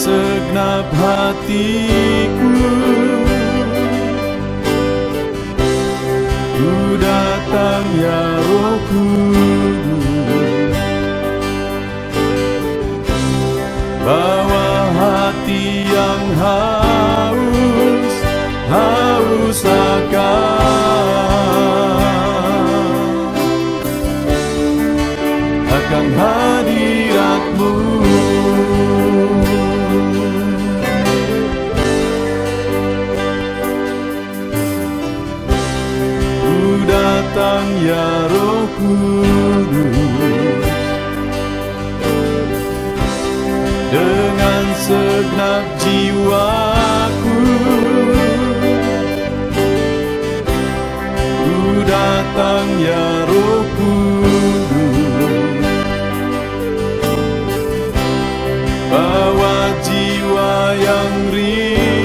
segenap hatiku, ku datang ya Roh Kudus, bawa hati yang haus akan hadirat-Mu. Ku datang ya Roh Kudus, dengan segenap jiwaku, ku datang ya Roh Kudus, bawa jiwa yang rindu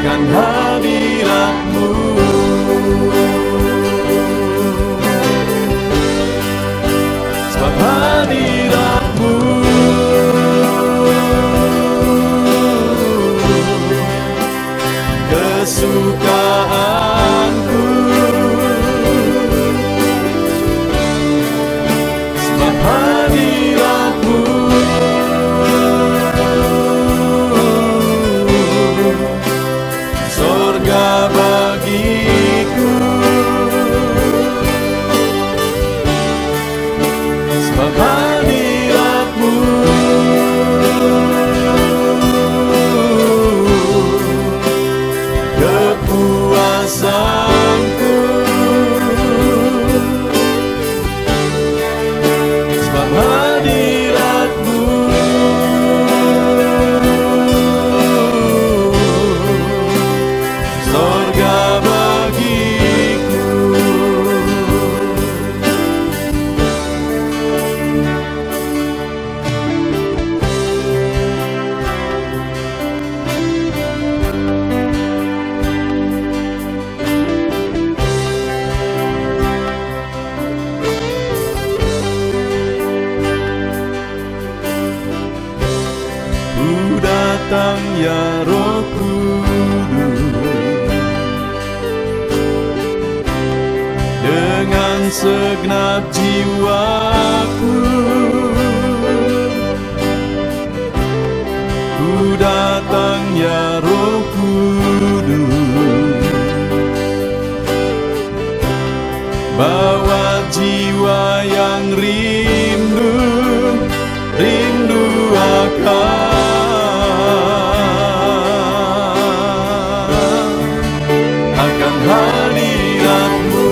akan hadirat-Mu. Sebab hadirat-Mu kesukaanku, sebab hadirat-Mu sorga bagiku, sebab hadirat-Mu kepuasanku, sebab hadirat-Mu sorga bagiku. Ku datang ya Roh Kudus, dengan segenap jiwaku, ku datang ya Roh Kudus, bawa jiwa yang rindu akan hadirat-Mu.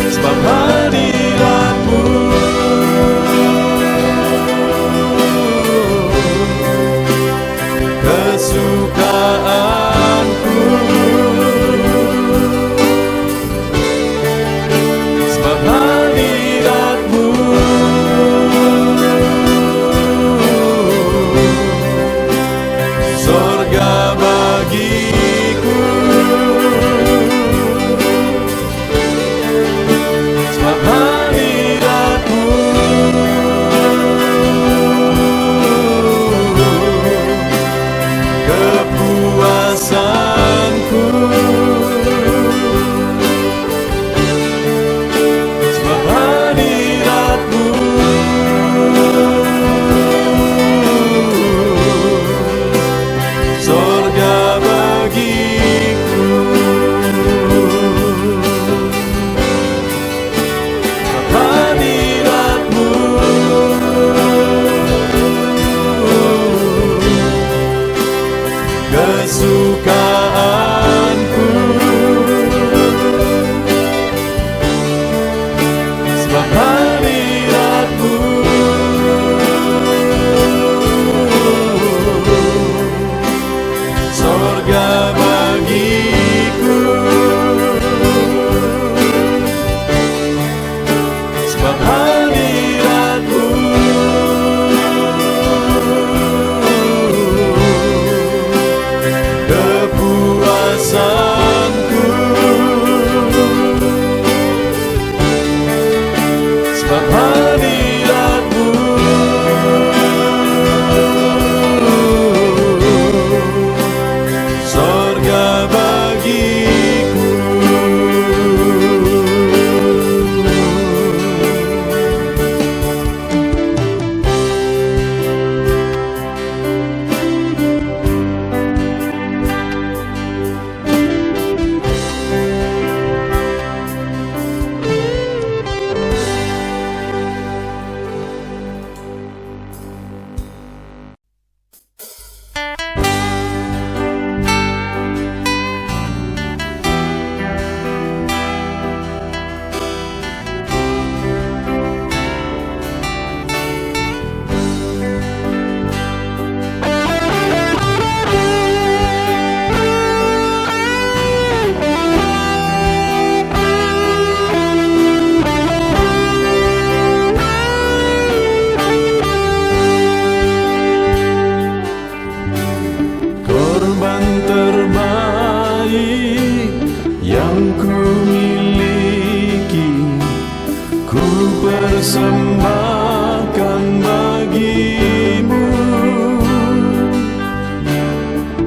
Sebab hadirat-Mu kesukaanku, persembahkan bagimu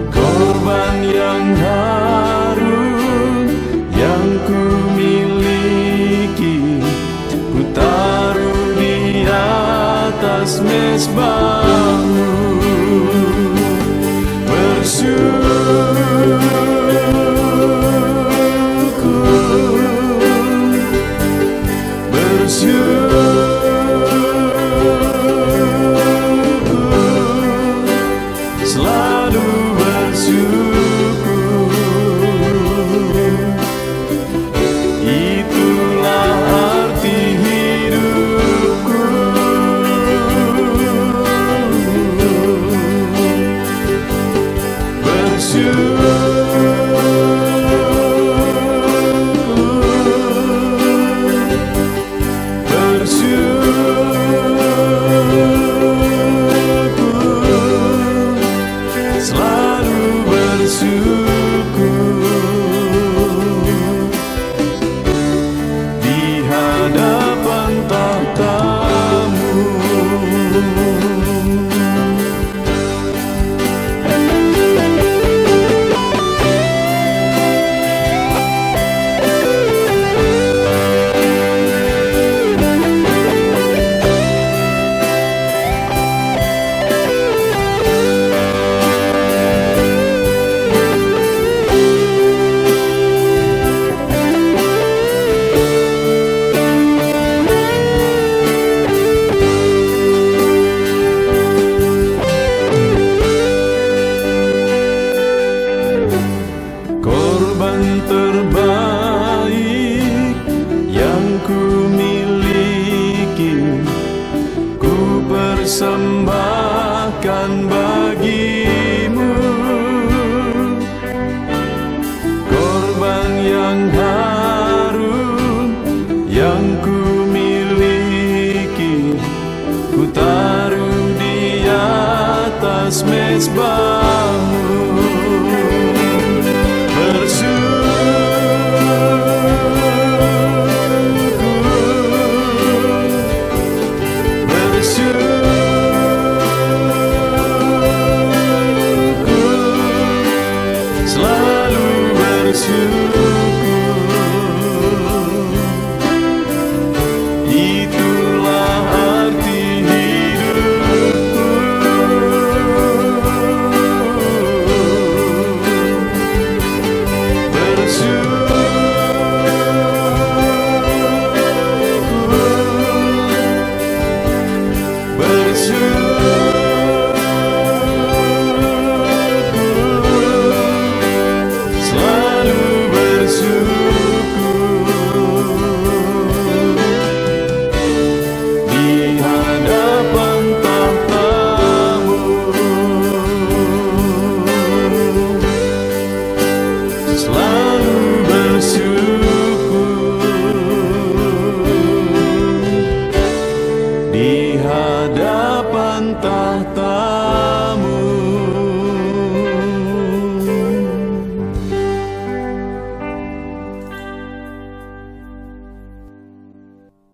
korban yang harum yang ku miliki, ku taruh di atas mezbahmu. Selalu bersyukur, itulah arti hidupku. Selalu bersyukur di hadapan tahta-Mu. Korban terbaik yang ku miliki, ku persembahkan bagimu. Korban yang harum yang ku miliki, ku taruh di atas mezbahmu. Selalu bersyukur, itulah arti hidupku. Di hadapan tahta